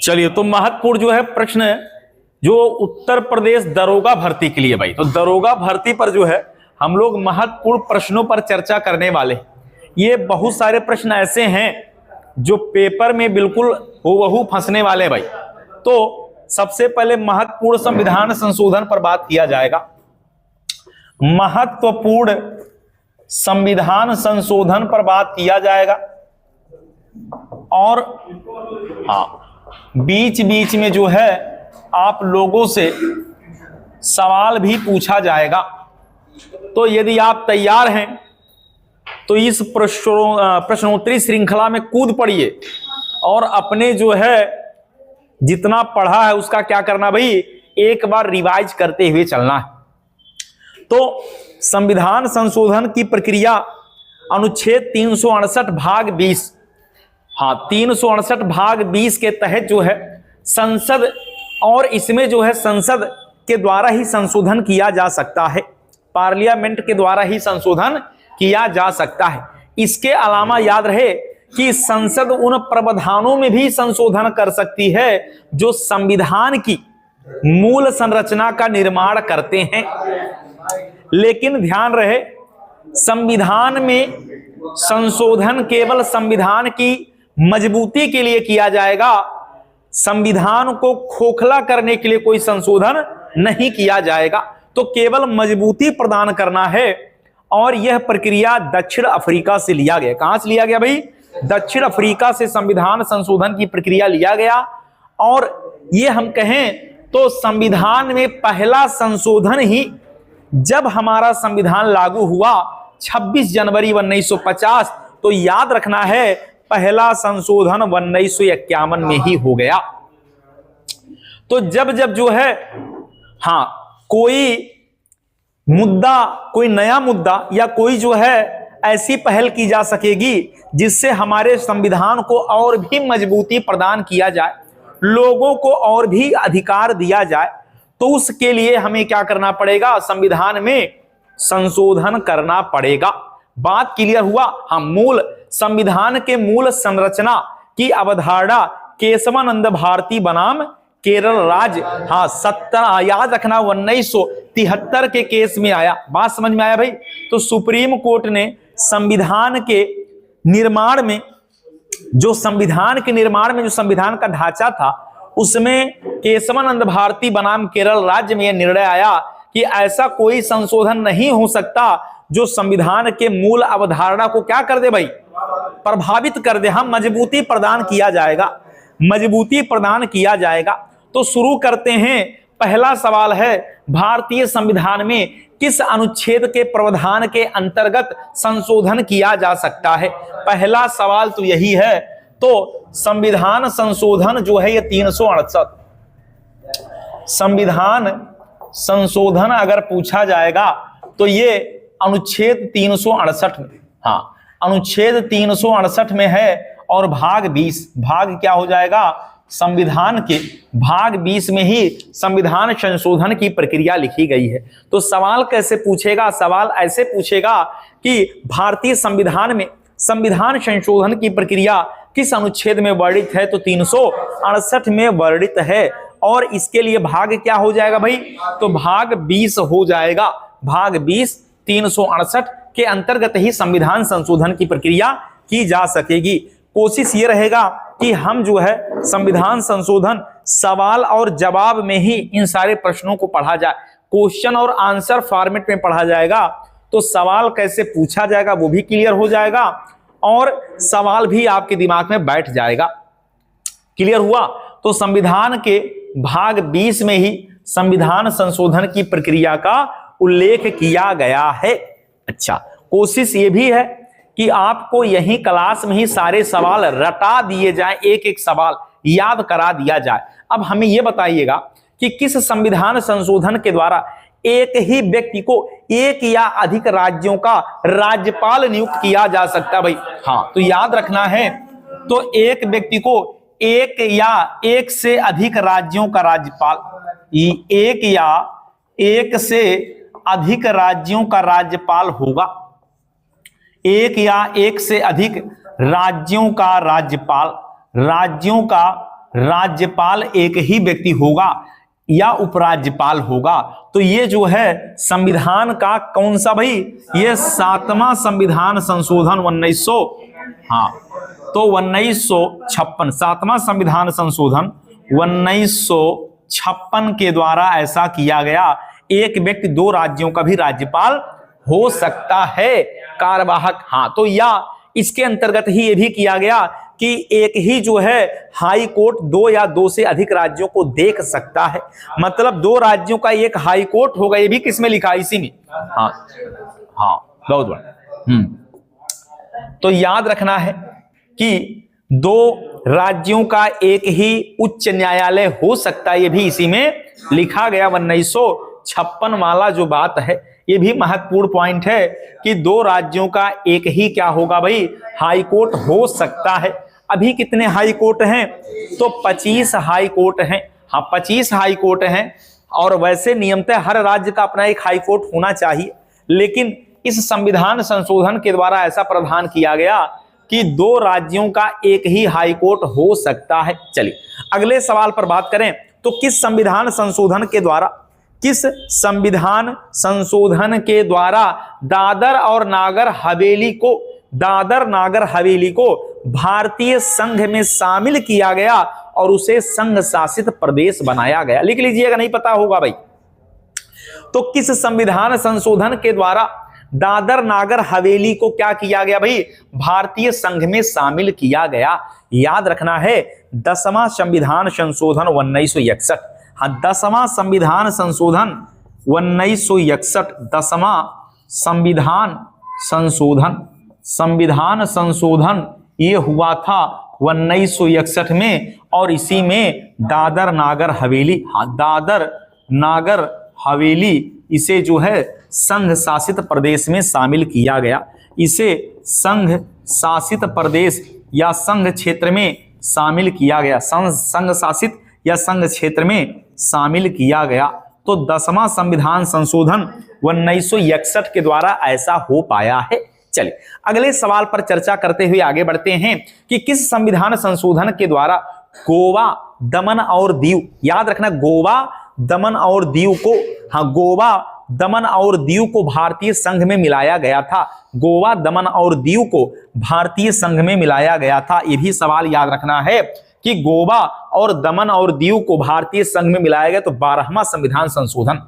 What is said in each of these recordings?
चलिए, तो महत्वपूर्ण जो है प्रश्न है जो उत्तर प्रदेश दरोगा भर्ती के लिए भाई, तो दरोगा भर्ती पर जो है हम लोग महत्वपूर्ण प्रश्नों पर चर्चा करने वाले। ये बहुत सारे प्रश्न ऐसे हैं जो पेपर में बिल्कुल हुबहू फंसने वाले भाई। तो सबसे पहले महत्वपूर्ण संविधान संशोधन पर बात किया जाएगा। महत्वपूर्ण संविधान संशोधन पर बात किया जाएगा और बीच बीच में जो है आप लोगों से सवाल भी पूछा जाएगा। तो यदि आप तैयार हैं तो इस प्रश्नोत्तरी श्रृंखला में कूद पड़िए और अपने जो है जितना पढ़ा है उसका क्या करना भाई, एक बार रिवाइज करते हुए चलना है। तो संविधान संशोधन की प्रक्रिया अनुच्छेद 368 भाग 20, 368 भाग 20 के तहत जो है संसद, और इसमें जो है संसद के द्वारा ही संशोधन किया जा सकता है, पार्लियामेंट के द्वारा ही संशोधन किया जा सकता है। इसके अलावा याद रहे कि संसद उन प्रावधानों में भी संशोधन कर सकती है जो संविधान की मूल संरचना का निर्माण करते हैं। लेकिन ध्यान रहे, संविधान में संशोधन केवल संविधान की मजबूती के लिए किया जाएगा, संविधान को खोखला करने के लिए कोई संशोधन नहीं किया जाएगा। तो केवल मजबूती प्रदान करना है। और यह प्रक्रिया दक्षिण अफ्रीका से लिया गया। कहां से लिया गया भाई? दक्षिण अफ्रीका से संविधान संशोधन की प्रक्रिया लिया गया। और यह हम कहें तो संविधान में पहला संशोधन ही जब हमारा संविधान लागू हुआ 26 जनवरी 1950, तो याद रखना है पहला संशोधन 1951 में ही हो गया। तो जब जब जो है कोई मुद्दा, कोई नया मुद्दा या कोई जो है ऐसी पहल की जा सकेगी जिससे हमारे संविधान को और भी मजबूती प्रदान किया जाए, लोगों को और भी अधिकार दिया जाए, तो उसके लिए हमें क्या करना पड़ेगा? संविधान में संशोधन करना पड़ेगा। बात क्लियर हुआ? मूल संविधान के मूल संरचना की अवधारणा केशवानंद भारती बनाम केरल राज्य 70, याद रखना 1973 के केस में आया। बात समझ में आया भाई? तो सुप्रीम कोर्ट ने संविधान के निर्माण में जो संविधान का ढांचा था उसमें केशवानंद भारती बनाम केरल राज्य में यह निर्णय आया कि ऐसा कोई संशोधन नहीं हो सकता जो संविधान के मूल अवधारणा को क्या कर दे भाई, प्रभावित कर दे। मजबूती प्रदान किया जाएगा। तो शुरू करते हैं। पहला सवाल है, भारतीय संविधान में किस अनुच्छेद के प्रावधान के अंतर्गत संशोधन किया जा सकता है? पहला सवाल तो यही है। तो संविधान संशोधन जो है ये 368, संविधान संशोधन अगर पूछा जाएगा तो ये अनुच्छेद 368 में, अनुच्छेद 368 में है। और भाग 20, भाग क्या हो जाएगा? संविधान के भाग 20 में ही संविधान संशोधन की प्रक्रिया लिखी गई है। तो सवाल कैसे पूछेगा? सवाल ऐसे पूछेगा कि भारतीय संविधान में संविधान संशोधन की प्रक्रिया किस अनुच्छेद में वर्णित है? तो 368 में वर्णित है। और इसके लिए भाग क्या हो जाएगा भाई? तो भाग 20 हो जाएगा। भाग 20 368 के अंतर्गत ही संविधान संशोधन की प्रक्रिया की जा सकेगी। कोशिश ये रहेगा कि हम जो है संविधान संशोधन सवाल और जवाब में ही इन सारे प्रश्नों को पढ़ा जाए। क्वेश्चन और आंसर फॉर्मेट में पढ़ा जाएगा तो सवाल कैसे पूछा जाएगा वो भी क्लियर हो जाएगा और सवाल भी आपके दिमाग में बैठ जाएगा। क्लियर हुआ? तो संविधान के भाग 20 में ही संविधान संशोधन की प्रक्रिया का उल्लेख किया गया है। अच्छा, कोशिश ये भी है कि आपको यही क्लास में ही सारे सवाल रटा दिए जाए, एक एक सवाल याद करा दिया जाए। अब हमें यह बताइएगा कि किस संविधान संशोधन के द्वारा एक ही व्यक्ति को एक या अधिक राज्यों का राज्यपाल नियुक्त किया जा सकता है भाई? तो याद रखना है, तो एक व्यक्ति को एक या एक से अधिक राज्यों का राज्यपाल, एक या एक से अधिक राज्यों का राज्यपाल होगा। एक या एक से अधिक राज्यों का राज्यपाल, राज्यों का राज्यपाल एक ही व्यक्ति होगा या उपराज्यपाल होगा। तो ये जो है संविधान का कौन सा भाई, ये 7वां संविधान संशोधन 1900, हाँ तो 1956, 7वां संविधान संशोधन 1956 के द्वारा ऐसा किया गया। एक व्यक्ति 2 राज्यों का भी राज्यपाल हो सकता है, कार्यवाहक। हाँ तो या इसके अंतर्गत ही ये भी किया गया कि एक ही जो है हाई कोर्ट 2 या 2 से अधिक राज्यों को देख सकता है, मतलब 2 राज्यों का एक हाई कोर्ट होगा। ये भी किसमें लिखा, इसी में। हाँ हाँ बहुत बढ़िया। तो याद रखना है कि 2 राज्यों का एक ही उच्च न्यायालय हो सकता है, ये भी इसी में लिखा गया। 1956 वाला जो बात है ये भी महत्वपूर्ण पॉइंट है कि 2 राज्यों का एक ही क्या होगा भाई, हाई कोर्ट हो सकता है। अभी कितने हाई कोर्ट हैं, तो 25 हाई कोर्ट हैं। हाँ 25 हाई कोर्ट हैं, और वैसे नियमतः हर राज्य का अपना एक हाई कोर्ट होना चाहिए, लेकिन इस संविधान संशोधन के द्वारा ऐसा प्रावधान किया गया कि 2 राज्यों का एक ही हाई कोर्ट हो सकता है। चलिए अगले सवाल पर बात करें, तो किस संविधान संशोधन के द्वारा, किस संविधान संशोधन के द्वारा दादर और नागर हवेली को भारतीय संघ में शामिल किया गया और उसे संघ शासित प्रदेश बनाया गया। लिख लीजिएगा, नहीं पता होगा भाई। तो किस संविधान संशोधन के द्वारा दादर नागर हवेली को क्या किया गया भाई, भारतीय संघ में शामिल किया गया। याद रखना है 10वां संविधान संशोधन 1961। हाँ 10वां संविधान संशोधन 1961, 10वां संविधान संशोधन ये हुआ था 1961 में, और इसी में दादर नागर हवेली, हाँ दादर नागर हवेली इसे जो है संघ शासित प्रदेश में शामिल किया गया। इसे संघ शासित प्रदेश या संघ क्षेत्र में शामिल किया गया, संघ शासित या संघ क्षेत्र में शामिल किया गया। तो 10वां संविधान संशोधन 1961 के द्वारा ऐसा हो पाया है। चलिए अगले सवाल पर चर्चा करते हुए आगे बढ़ते हैं कि किस संविधान संशोधन के द्वारा गोवा, दमन और दीव, याद रखना गोवा, दमन और दीव को, हाँ गोवा, दमन और दीव को भारतीय संघ में मिलाया गया था। गोवा, दमन और दीव को भारतीय संघ में मिलाया गया था। यह भी सवाल याद रखना है कि गोवा और दमन और दीव को भारतीय संघ में मिलाया गया। तो 12वां संविधान संशोधन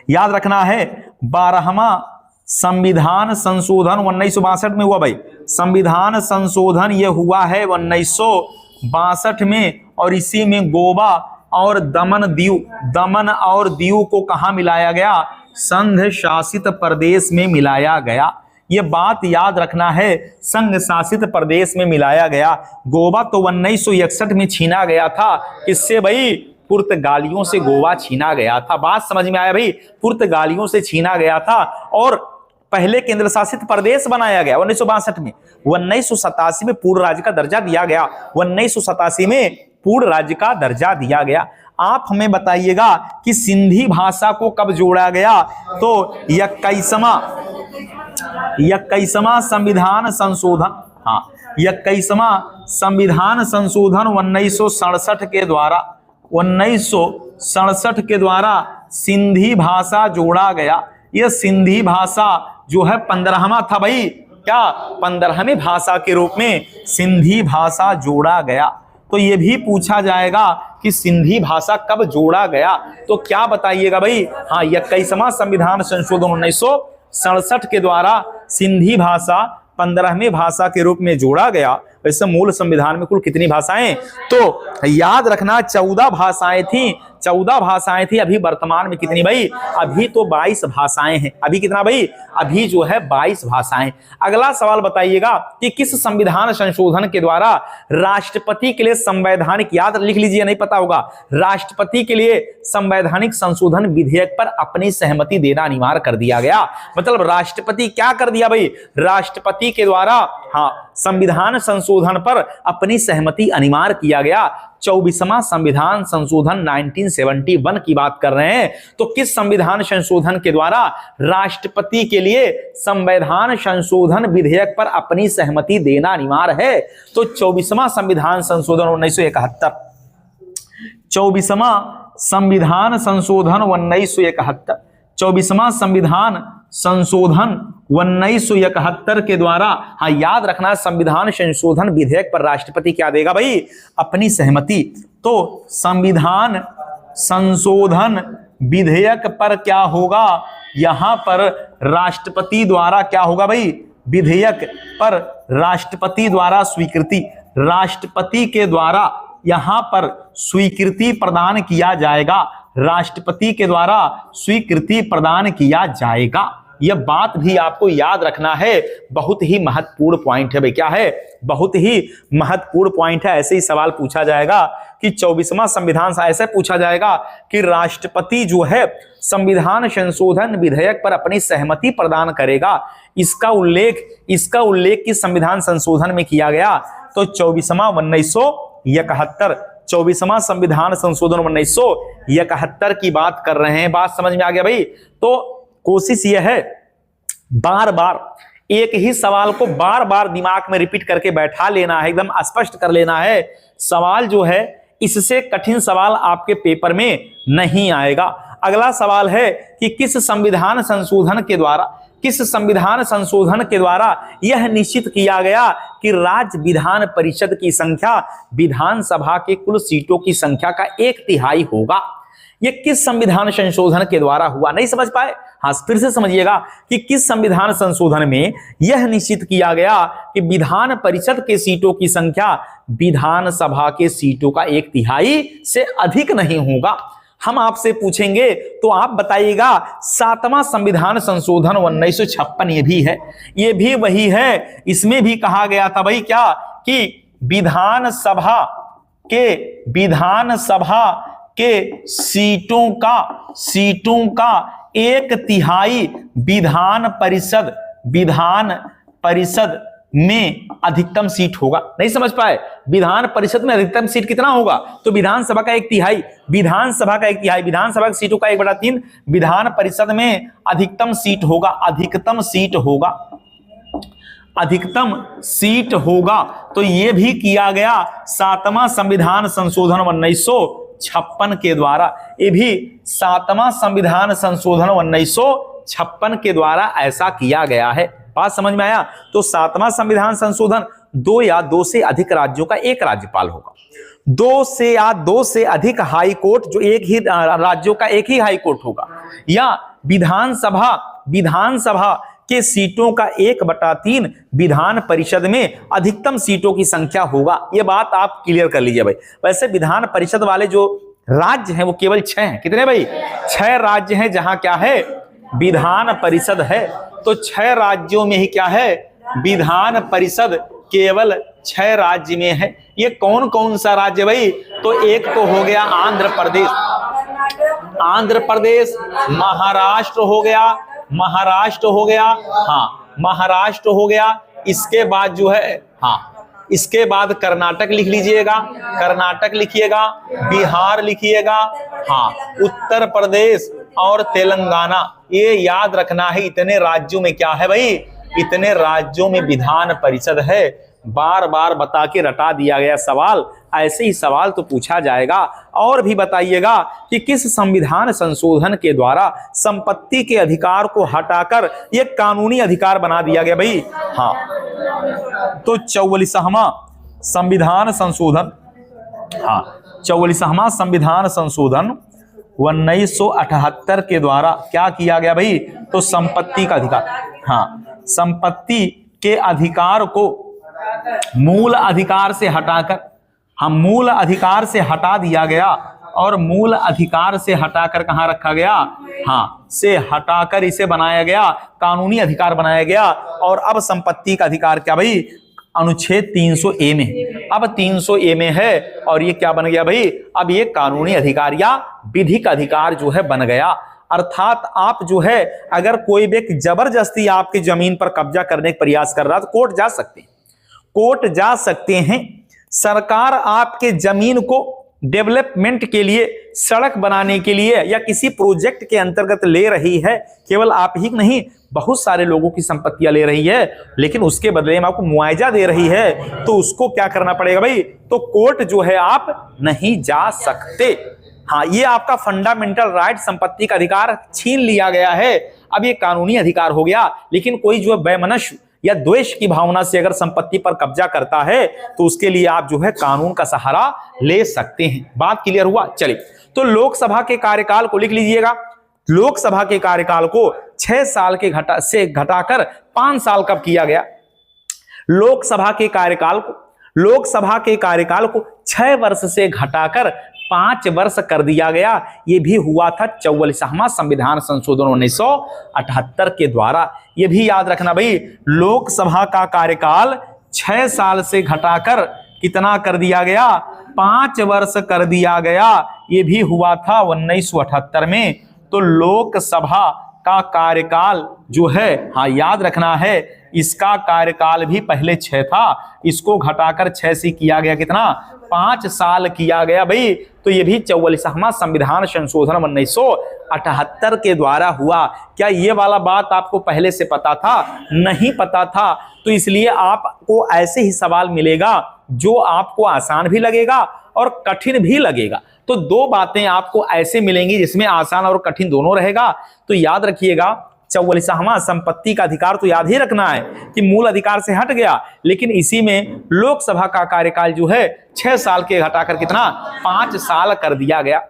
याद रखना है, 12वां संविधान संशोधन 1962 में हुआ भाई। संविधान संशोधन यह हुआ है 1962 में, और इसी में गोवा और दमन और दीव को कहां मिलाया गया, संघ शासित प्रदेश में मिलाया गया। यह बात याद रखना है, संघ शासित प्रदेश में मिलाया गया। गोवा तो 1961 में छीना गया था, किससे भाई, पुर्तगालियों से गोवा छीना गया था। बात समझ में आया भाई, पुर्तगालियों से छीना गया था और पहले केंद्र शासित प्रदेश बनाया गया 1962 में। 1987 में पूर्ण राज्य का दर्जा दिया गया। 1987 में पूर्ण राज्य का दर्जा दिया गया। आप हमें बताइएगा कि सिंधी भाषा को कब जोड़ा गया, तो 21वां संविधान संशोधन, हाँ 21वां संविधान संशोधन 1967 के द्वारा, 1967 के द्वारा सिंधी भाषा जोड़ा गया। यह सिंधी भाषा जो है 15वां था भाई, क्या 15वीं भाषा के रूप में सिंधी भाषा जोड़ा गया। तो यह भी पूछा जाएगा कि सिंधी भाषा कब जोड़ा गया, तो क्या बताइएगा भाई, हाँ 21वां संविधान संशोधन 1967 के द्वारा सिंधी भाषा 15वीं भाषा के रूप में जोड़ा गया। वैसे मूल संविधान में कुल कितनी भाषाएं, तो याद रखना 14 भाषाएं थी, 14 भाषाएं थी। अभी वर्तमान में कितनी भाई, अभी तो 22 भाषाएं हैं। अभी कितना भाई, अभी जो है 22 भाषाएं। अगला सवाल बताइएगा कि किस संविधान संशोधन के द्वारा राष्ट्रपति के लिए संवैधानिक, याद लिख लीजिए, नहीं पता होगा, राष्ट्रपति के लिए संवैधानिक संशोधन विधेयक पर अपनी सहमति देना अनिवार्य कर दिया गया। मतलब राष्ट्रपति क्या कर दिया भाई, राष्ट्रपति के द्वारा हाँ संविधान संशोधन पर अपनी सहमति अनिवार्य किया गया। 24वां संविधान संशोधन 1971 की बात कर रहे हैं। तो किस संविधान संशोधन के द्वारा राष्ट्रपति के लिए संविधान संशोधन विधेयक पर अपनी सहमति देना अनिवार्य है? तो 24वां संविधान संशोधन 1971, 24वां संविधान संशोधन 1971, 24वां संविधान संशोधन 1971 के द्वारा, हाँ याद रखना, संविधान संशोधन विधेयक पर राष्ट्रपति क्या देगा भाई? अपनी सहमति। तो संविधान संशोधन विधेयक पर क्या होगा? यहां पर राष्ट्रपति द्वारा क्या होगा भाई? विधेयक पर राष्ट्रपति द्वारा स्वीकृति, राष्ट्रपति के द्वारा यहां पर स्वीकृति प्रदान किया जाएगा, राष्ट्रपति के द्वारा स्वीकृति प्रदान किया जाएगा। यह बात भी आपको याद रखना है, बहुत ही महत्वपूर्ण पॉइंट है भाई। क्या है? बहुत ही महत्वपूर्ण पॉइंट है। ऐसे ही सवाल पूछा जाएगा कि 24वां संविधान, ऐसे पूछा जाएगा कि राष्ट्रपति जो है संविधान संशोधन विधेयक पर अपनी सहमति प्रदान करेगा, इसका उल्लेख किस संविधान संशोधन में किया गया? तो 24वां 1971, 24वां संविधान संशोधन 1971 की बात कर रहे हैं। बात समझ में आ गया भाई? तो कोशिश यह है बार बार एक ही सवाल को बार बार दिमाग में रिपीट करके बैठा लेना है, एकदम स्पष्ट कर लेना है। सवाल जो है इससे कठिन सवाल आपके पेपर में नहीं आएगा। अगला सवाल है कि किस संविधान संशोधन के द्वारा यह निश्चित किया गया कि राज्य विधान परिषद की संख्या विधानसभा के कुल सीटों की संख्या का 1/3 होगा? यह किस संविधान संशोधन के द्वारा हुआ? नहीं समझ पाए? हाँ, फिर से समझिएगा कि किस संविधान संशोधन में यह निश्चित किया गया कि विधान परिषद के सीटों की संख्या विधानसभा के सीटों का 1/3 से अधिक नहीं होगा। हम आपसे पूछेंगे तो आप बताइएगा 7वां संविधान संशोधन 1956 ये भी है, ये भी वही है। इसमें भी कहा गया था भाई क्या? कि विधानसभा के सीटों का 1/3 विधान परिषद में अधिकतम सीट होगा। नहीं समझ पाए? विधान परिषद में अधिकतम सीट कितना होगा? तो विधानसभा का 1/3, विधानसभा की सीटों का 1/3 विधान परिषद में अधिकतम सीट होगा। तो यह भी किया गया 7वां संविधान संशोधन 1956 के द्वारा। ये भी 7वां संविधान संशोधन 1956 के द्वारा ऐसा किया गया है। बात समझ में आया? तो 7वां संविधान संशोधन 2 या 2 से अधिक राज्यों का एक राज्यपाल होगा, 2 से अधिक हाई कोर्ट, जो एक ही राज्यों का एक ही हाई कोर्ट होगा, या विधानसभा के सीटों का 1/3 विधान परिषद में अधिकतम सीटों की संख्या होगा। यह बात आप क्लियर कर लीजिए भाई। वैसे विधान परिषद वाले जो राज्य हैं वो केवल 6 हैं। कितने भाई? 6 राज्य हैं जहां क्या है? विधान परिषद है। तो 6 राज्यों में ही क्या है? विधान परिषद केवल 6 राज्य में है। ये कौन कौन सा राज्य भाई? तो एक तो हो गया आंध्र प्रदेश, महाराष्ट्र हो गया। इसके बाद जो है, इसके बाद कर्नाटक लिख लीजिएगा, कर्नाटक लिखिएगा, बिहार लिखिएगा, उत्तर प्रदेश और तेलंगाना। ये याद रखना है, इतने राज्यों में क्या है भाई? इतने राज्यों में विधान परिषद है। बार बार बता के रटा दिया गया सवाल। ऐसे ही सवाल तो पूछा जाएगा। और भी बताइएगा कि किस संविधान संशोधन के द्वारा संपत्ति के अधिकार को हटाकर यह कानूनी अधिकार बना दिया गया भाई? तो 44वां संविधान संशोधन, 44वां संविधान संशोधन 1978 के द्वारा क्या किया गया भाई? तो संपत्ति का अधिकार, संपत्ति के अधिकार को मूल अधिकार से हटाकर, मूल अधिकार से हटा दिया गया, और मूल अधिकार से हटाकर कहां रखा गया? से हटाकर इसे बनाया गया कानूनी अधिकार बनाया गया। और अब संपत्ति का अधिकार क्या भाई? अनुच्छेद 300A में, अब 300A में है। और ये क्या बन गया भाई? अब ये कानूनी अधिकार या विधिक अधिकार जो है बन गया। अर्थात आप जो है, अगर कोई व्यक्ति जबरदस्ती आपकी जमीन पर कब्जा करने का प्रयास कर रहा है तो कोर्ट जा सकते हैं, सरकार आपके जमीन को डेवलपमेंट के लिए, सड़क बनाने के लिए या किसी प्रोजेक्ट के अंतर्गत ले रही है, केवल आप ही नहीं बहुत सारे लोगों की संपत्तियां ले रही है, लेकिन उसके बदले में आपको मुआवजा दे रही है, तो उसको क्या करना पड़ेगा भाई? तो कोर्ट जो है आप नहीं जा सकते। हाँ, ये आपका फंडामेंटल राइट, संपत्ति का अधिकार छीन लिया गया है, अब ये कानूनी अधिकार हो गया। लेकिन कोई जो है वैमनस्य या द्वेष की भावना से अगर संपत्ति पर कब्जा करता है तो उसके लिए आप जो है कानून का सहारा ले सकते हैं। बात क्लियर हुआ? चलिए, तो लोकसभा के कार्यकाल को लिख लीजिएगा। लोकसभा के कार्यकाल को 6 साल के घटाकर 5 साल कब किया गया? लोकसभा के कार्यकाल को 6 वर्ष से घटाकर 5 वर्ष कर दिया गया। यह भी हुआ था 44वां संविधान संशोधन 1978 के द्वारा। यह भी याद रखना भाई, लोकसभा का कार्यकाल 6 साल से घटाकर कितना कर दिया गया? 5 वर्ष कर दिया गया। यह भी हुआ था 1978 में। तो लोकसभा का कार्यकाल जो है, हाँ याद रखना है, इसका कार्यकाल भी पहले 6 था, इसको घटाकर 6 से किया गया कितना? 5 साल किया गया भाई। तो ये भी 44वां संविधान संशोधन 1978 के द्वारा हुआ। क्या ये वाला बात आपको पहले से पता था? नहीं पता था। तो इसलिए आपको ऐसे ही सवाल मिलेगा जो आपको आसान भी लगेगा और कठिन भी लगेगा। तो 2 बातें आपको ऐसे मिलेंगी जिसमें आसान और कठिन दोनों रहेगा। तो याद रखिएगा, 44वां संपत्ति का अधिकार तो याद ही रखना है कि मूल अधिकार से हट गया, लेकिन इसी में लोकसभा का कार्यकाल जो है 6 साल के घटाकर कितना? 5 साल कर दिया गया।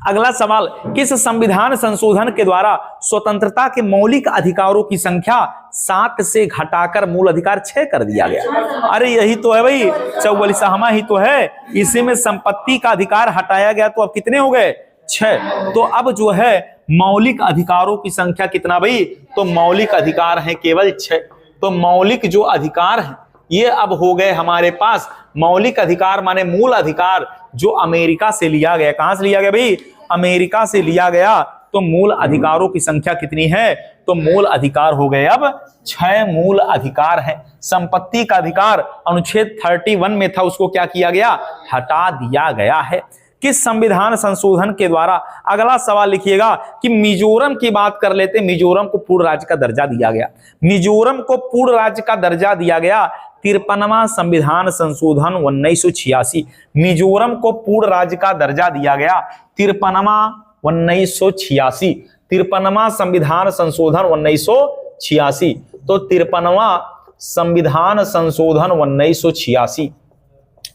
अगला सवाल, किस संविधान संशोधन के द्वारा स्वतंत्रता के मौलिक अधिकारों की संख्या 7 से घटाकर मूल अधिकार 6 कर दिया गया? अरे यही तो है भाई, 44वां ही तो है। इसी में संपत्ति का अधिकार हटाया गया, तो अब कितने हो गए? 6। तो अब जो है मौलिक अधिकारों की संख्या कितना भाई? तो मौलिक अधिकार है केवल 6। तो मौलिक जो अधिकार है ये अब हो गए हमारे पास। मौलिक अधिकार माने मूल अधिकार जो अमेरिका से लिया गया। कहां से लिया गया भाई? अमेरिका से लिया गया। तो मूल अधिकारों की संख्या कितनी है? तो मूल अधिकार हो गए अब 6 मूल अधिकार है। संपत्ति का अधिकार अनुच्छेद 31 में था, उसको क्या किया गया? हटा दिया गया है। किस संविधान संशोधन के द्वारा, अगला सवाल लिखिएगा कि मिजोरम की बात कर लेते हैं। मिजोरम को पूर्ण राज्य का दर्जा दिया गया। मिजोरम को पूर्ण राज्य का दर्जा दिया गया 53वां संविधान संशोधन 1986। मिजोरम को पूर्ण राज्य का दर्जा दिया गया 53वां संविधान संशोधन 1986। तो 53वां संविधान संशोधन 1986,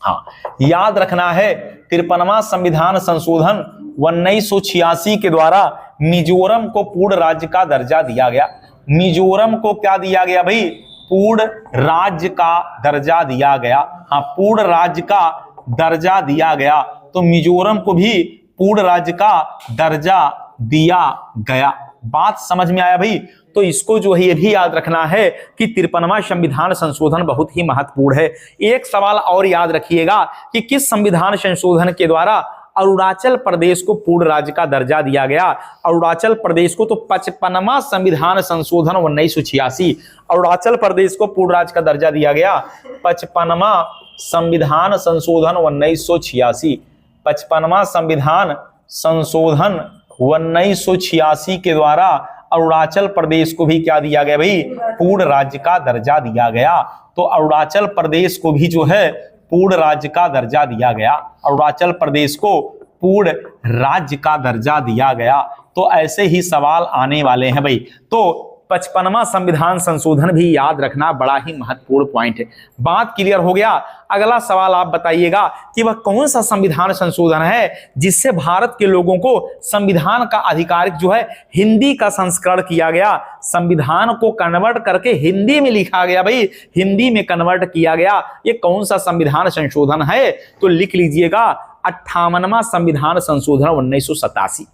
हाँ याद रखना है, 53वां संविधान संशोधन 1986 के द्वारा मिजोरम को पूर्ण राज्य का दर्जा दिया गया। मिजोरम को क्या दिया गया भाई? पूर्ण राज्य का दर्जा दिया गया। हाँ, पूर्ण राज्य का दर्जा दिया गया। तो मिजोरम को भी पूर्ण राज्य का दर्जा दिया गया। बात समझ में आया भाई? तो इसको जो है ये भी याद रखना है कि 53वां संविधान संशोधन बहुत ही महत्वपूर्ण है। एक सवाल और याद रखिएगा कि किस संविधान संशोधन के द्वारा अरुणाचल प्रदेश को पूर्ण राज्य का दर्जा दिया गया? अरुणाचल प्रदेश को तो 55वां संविधान संशोधन 1986, अरुणाचल प्रदेश को पूर्ण राज्य का दर्जा दिया गया 55वां संविधान संशोधन 1986। 55वां संविधान संशोधन 1986 के द्वारा अरुणाचल प्रदेश को भी क्या दिया गया भाई? पूर्ण राज्य का दर्जा दिया गया। तो अरुणाचल प्रदेश को भी जो है पूर्ण राज्य का दर्जा दिया गया। अरुणाचल प्रदेश को पूर्ण राज्य का दर्जा दिया गया। तो ऐसे ही सवाल आने वाले हैं भाई। तो 55वां संविधान संशोधन भी याद रखना बड़ा ही महत्वपूर्ण पॉइंट है। बात क्लियर हो गया? अगला सवाल आप बताइएगा कि वह कौन सा संविधान संशोधन है जिससे भारत के लोगों को संविधान का आधिकारिक जो है हिंदी का संस्करण किया गया। संविधान को कन्वर्ट करके हिंदी में लिखा गया भाई, हिंदी में कन्वर्ट किया गया। ये कौन सा संविधान संशोधन है? तो लिख लीजिएगा 58वां संविधान संशोधन 1987।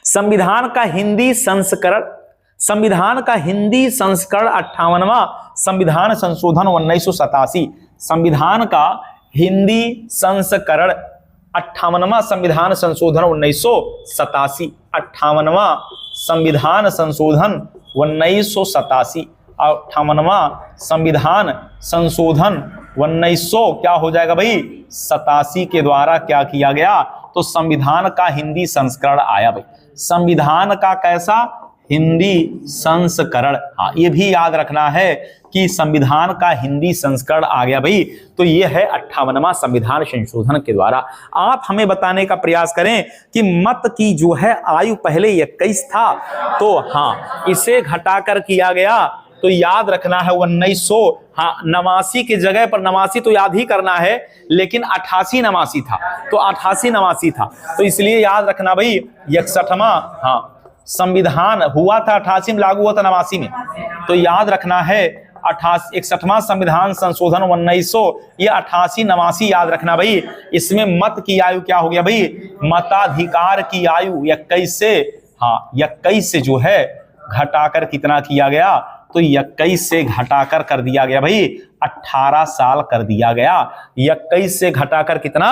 संविधान का हिंदी संस्करण 58वां संविधान संशोधन 1987। संविधान का हिंदी संस्करण 58वां संविधान संशोधन 1987। 58वां संविधान संशोधन 1987। 58वां संविधान संशोधन 1900 क्या हो जाएगा भाई 87 के द्वारा क्या किया गया, तो संविधान का हिंदी संस्करण आया भाई। संविधान का कैसा हिंदी संस्करण, हाँ ये भी याद रखना है कि संविधान का हिंदी संस्करण आ गया भाई। तो ये है 58वां संविधान संशोधन के द्वारा। आप हमें बताने का प्रयास करें कि मत की जो है आयु पहले 21 था, तो हाँ इसे घटाकर किया गया, तो याद रखना है 1900, हाँ 89 की जगह पर 89 तो याद ही करना है, लेकिन 88 89 था, तो 88 89 था, तो इसलिए याद रखना भाई 61वां हाँ संविधान हुआ था 88 में, लागू हुआ था 89 में, तो याद रखना है 61वां संविधान संशोधन 1900, ये 88 89 याद रखना भाई। इसमें मत की आयु क्या हो गया भाई, मताधिकार की आयु 21 से, हाँ 21 से जो है घटाकर कितना किया गया, तो 21 से घटाकर कर दिया गया भाई 18 साल कर दिया गया। 21 से घटाकर कितना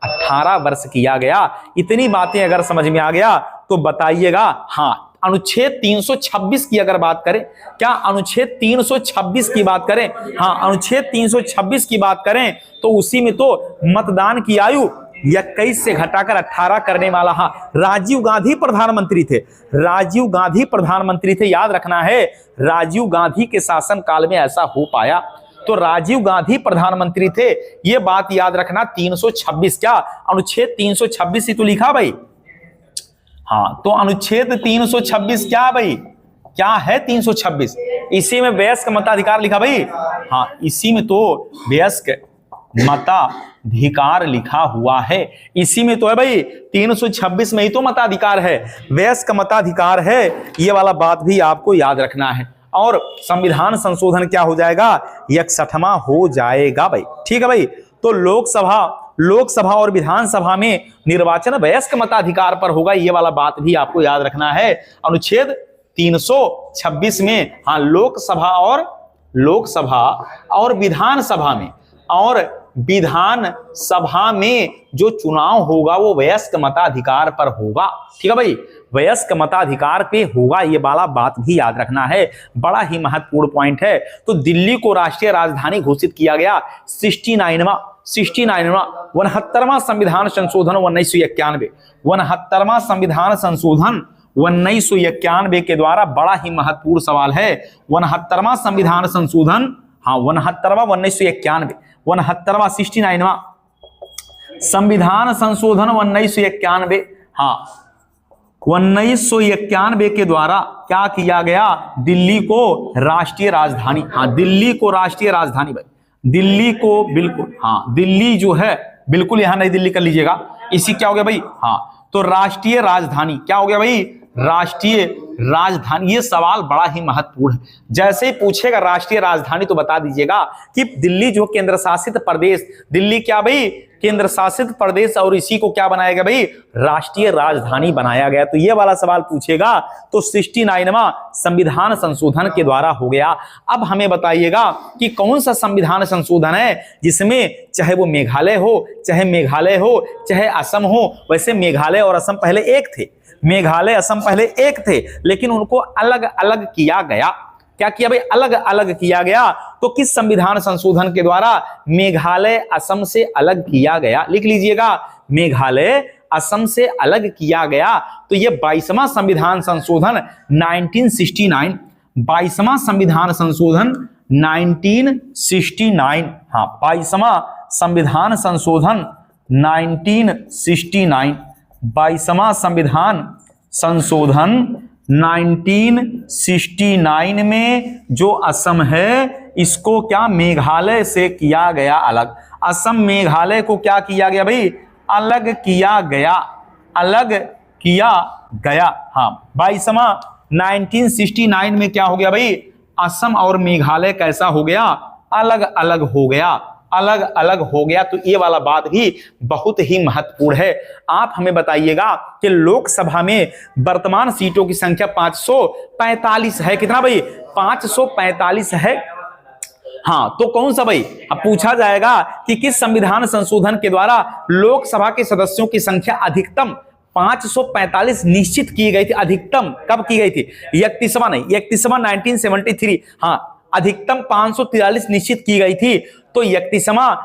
18 वर्ष किया गया। इतनी बातें अगर समझ में आ गया तो बताइएगा। हाँ अनुच्छेद 326 की अगर बात करें, क्या अनुच्छेद 326 की बात करें, हाँ अनुच्छेद 326 की बात करें तो उसी में तो मतदान की आयु 21 से घटाकर 18 करने वाला, हाँ राजीव गांधी प्रधानमंत्री थे, राजीव गांधी प्रधानमंत्री थे, याद रखना है राजीव गांधी के शासन काल में ऐसा हो पाया, तो राजीव गांधी प्रधानमंत्री थे, ये बात याद रखना। 326 क्या अनुच्छेद 326 ही तो लिखा भाई, हाँ तो अनुच्छेद 326 क्या भाई, क्या है 326, इसी में वयस्क मताधिकार लिखा भाई, हाँ इसी में तो वयस्क मताधिकार लिखा हुआ है, इसी में तो है भाई 326 में ही तो मताधिकार है, वयस्क मताधिकार है, ये वाला बात भी आपको याद रखना है। और संविधान संशोधन क्या हो जाएगा 61वां हो जाएगा भाई, ठीक है भाई। तो लोकसभा और विधानसभा में निर्वाचन वयस्क मताधिकार पर होगा, ये वाला बात भी आपको याद रखना है। अनुच्छेद 326 में हाँ लोकसभा और विधानसभा में जो चुनाव होगा वो वयस्क मताधिकार पर होगा, ठीक है भाई, वयस्क मताधिकार पे होगा, ये वाला बात भी याद रखना है, बड़ा ही महत्वपूर्ण पॉइंट है। तो दिल्ली को राष्ट्रीय राजधानी घोषित किया गया 69वां 69वां संविधान संशोधन 1991, 69वां संविधान संशोधन 1991 के द्वारा, बड़ा ही महत्वपूर्ण सवाल है। 69वां संविधान संशोधन, हाँ 69वां 1991, 69वां 69वां संविधान संशोधन 1991, हाँ 1991 के द्वारा क्या किया गया, दिल्ली को राष्ट्रीय राजधानी, हाँ दिल्ली को राष्ट्रीय राजधानी भाई, दिल्ली को बिल्कुल, हाँ दिल्ली जो है बिल्कुल यहां नई दिल्ली कर लीजिएगा, इसी क्या हो गया भाई, हाँ तो राष्ट्रीय राजधानी क्या हो गया भाई, राष्ट्रीय राजधानी। ये सवाल बड़ा ही महत्वपूर्ण है, जैसे ही पूछेगा राष्ट्रीय राजधानी तो बता दीजिएगा कि दिल्ली जो केंद्र शासित प्रदेश, दिल्ली क्या भाई केंद्र शासित प्रदेश, और इसी को क्या बनाया गया भाई राष्ट्रीय राजधानी बनाया गया। तो ये वाला सवाल पूछेगा तो 69वां संविधान संशोधन के द्वारा हो गया। अब हमें बताइएगा कि कौन सा संविधान संशोधन है जिसमें चाहे वो मेघालय हो, चाहे असम हो, वैसे मेघालय और असम पहले एक थे, मेघालय असम पहले एक थे, लेकिन उनको अलग अलग किया गया। क्या किया भाई, अलग अलग किया गया। तो किस संविधान संशोधन के द्वारा मेघालय असम से अलग किया गया, लिख लीजिएगा, मेघालय असम से अलग किया गया। तो ये 22वां संविधान संशोधन 1969, 22वां संविधान संशोधन 1969, हाँ 22वां संविधान संशोधन 1969, 22वां संविधान संशोधन 1969 में जो असम है इसको क्या मेघालय से किया गया अलग, असम मेघालय को क्या किया गया भाई, अलग किया गया, अलग किया गया। हाँ 22वां 1969 में क्या हो गया भाई, असम और मेघालय कैसा हो गया, अलग अलग हो गया, अलग अलग हो गया। तो ये वाला बात भी बहुत ही महत्वपूर्ण है। आप हमें बताइएगा कि लोकसभा में वर्तमान सीटों की संख्या 545 है, कितना भाई 545 है। हाँ तो कौन सा भाई, अब पूछा जाएगा कि किस संविधान संशोधन के द्वारा लोकसभा के सदस्यों की संख्या अधिकतम 545 निश्चित की गई थी, अधिकतम कब की गई थी, 31वां नहीं, 31वां 1973, हाँ अधिकतम 543 निश्चित की गई थी। तो 31वां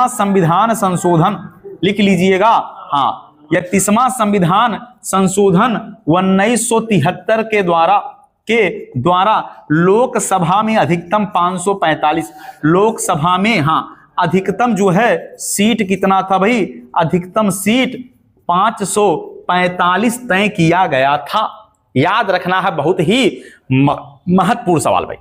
संविधान संशोधन लिख लीजिएगा। हाँ, 31वां संविधान संशोधन 1973 के द्वारा लोकसभा में अधिकतम 545, लोकसभा में हाँ अधिकतम जो है सीट कितना था भाई, अधिकतम सीट 545 तय किया गया था। याद रखना है, बहुत ही महत्वपूर्ण सवाल भाई।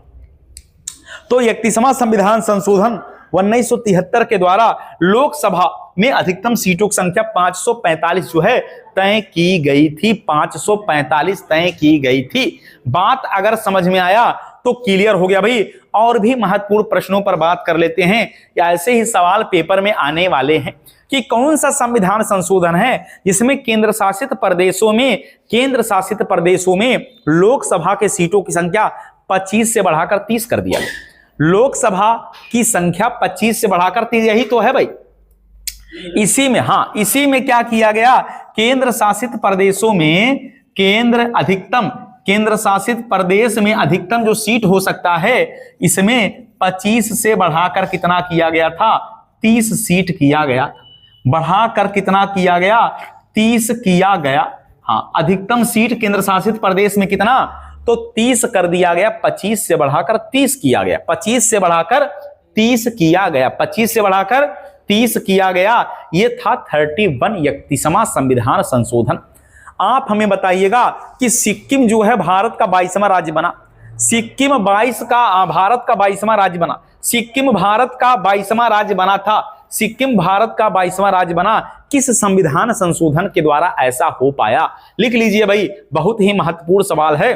तो 31वां संविधान संशोधन 1973 के द्वारा लोकसभा में अधिकतम सीटों की संख्या 545 जो है तय की गई थी, 545 तय की गई थी। बात अगर समझ में आया तो क्लियर हो गया भाई। और भी महत्वपूर्ण प्रश्नों पर बात कर लेते हैं, या ऐसे ही सवाल पेपर में आने वाले हैं कि कौन सा संविधान संशोधन है जिसमें केंद्र शासित प्रदेशों में लोकसभा के सीटों की संख्या 25 से बढ़ाकर 30 कर दिया गया। लोकसभा की संख्या 25 से बढ़ाकर 30, यही तो है भाई। इसी में क्या किया गया, केंद्र शासित प्रदेश में अधिकतम जो सीट हो सकता है इसमें 25 से बढ़ाकर कितना किया गया था, 30 सीट किया गया। बढ़ाकर कितना किया गया, 30 किया गया। हाँ, अधिकतम सीट केंद्र शासित प्रदेश में कितना, तो 30 कर दिया गया, 25 से बढ़ाकर 30 किया गया, 25 से बढ़ाकर 30 किया गया, 25 से बढ़ाकर 30 किया गया। ये था 31वां संविधान संशोधन। आप हमें बताइएगा कि सिक्किम जो है भारत का 22वां राज्य बना। सिक्किम भारत का 22वां राज्य बना। सिक्किम भारत का 22वां राज्य बना था। सिक्किम भारत का 22वां राज्य बना, किस संविधान संशोधन के द्वारा ऐसा हो पाया? लिख लीजिए भाई, बहुत ही महत्वपूर्ण सवाल है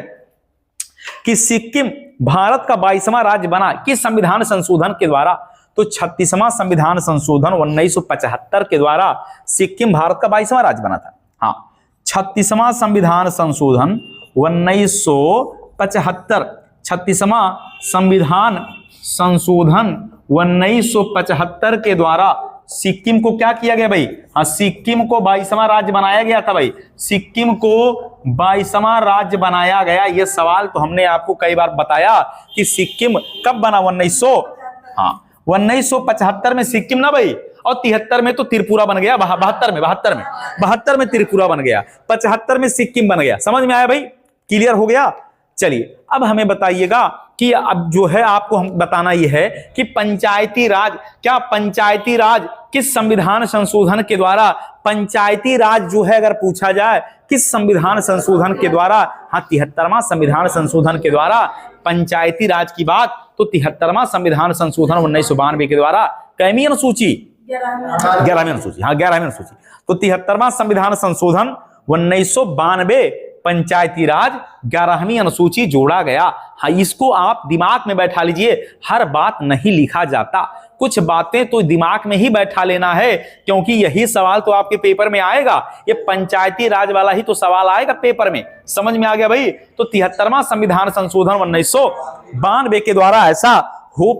कि सिक्किम भारत का 22वां राज्य बना किस संविधान संशोधन के द्वारा? तो 36वां संविधान संशोधन 1975 के द्वारा सिक्किम भारत का 22वां राज्य बना था। हाँ, 36वां संविधान संशोधन 1975, 36वां संविधान संशोधन 1975 के द्वारा सिक्किम को क्या किया गया भाई? हाँ, सिक्किम को 22वां राज्य बनाया गया था भाई। सिक्किम को 22वां राज्य बनाया गया। यह सवाल तो हमने आपको कई बार बताया कि सिक्किम कब बना, 1975 में सिक्किम ना भाई, और 73 में तो त्रिपुरा बन गया, 72 में त्रिपुरा बन गया, 75 में सिक्किम बन गया। समझ में आया भाई? क्लियर हो गया? चलिए अब हमें बताइएगा कि अब जो है आपको हम बताना यह है कि पंचायती राज किस संविधान संशोधन के द्वारा, पंचायती राज जो है अगर पूछा जाए किस संविधान संशोधन के द्वारा? हाँ, 73वां संविधान संशोधन के द्वारा पंचायती राज की बात। तो 73वां संविधान संशोधन 1992 के द्वारा कैमी अनुसूची, 11वीं अनुसूची, हाँ 11वीं अनुसूची। तो 73वां संविधान संशोधन 1992 पंचायती राज 11वीं अनुसूची जोड़ा गया। हाँ, इसको आप दिमाग में बैठा लीजिए, हर बात नहीं लिखा जाता, कुछ बातें तो दिमाग में ही बैठा लेना है, क्योंकि यही सवाल तो आपके पेपर में आएगा। ये पंचायती राज वाला ही तो सवाल आएगा पेपर में। समझ में आ गया भाई? तो 73वां संविधान संशोधन 1992 के द्वारा ऐसा हो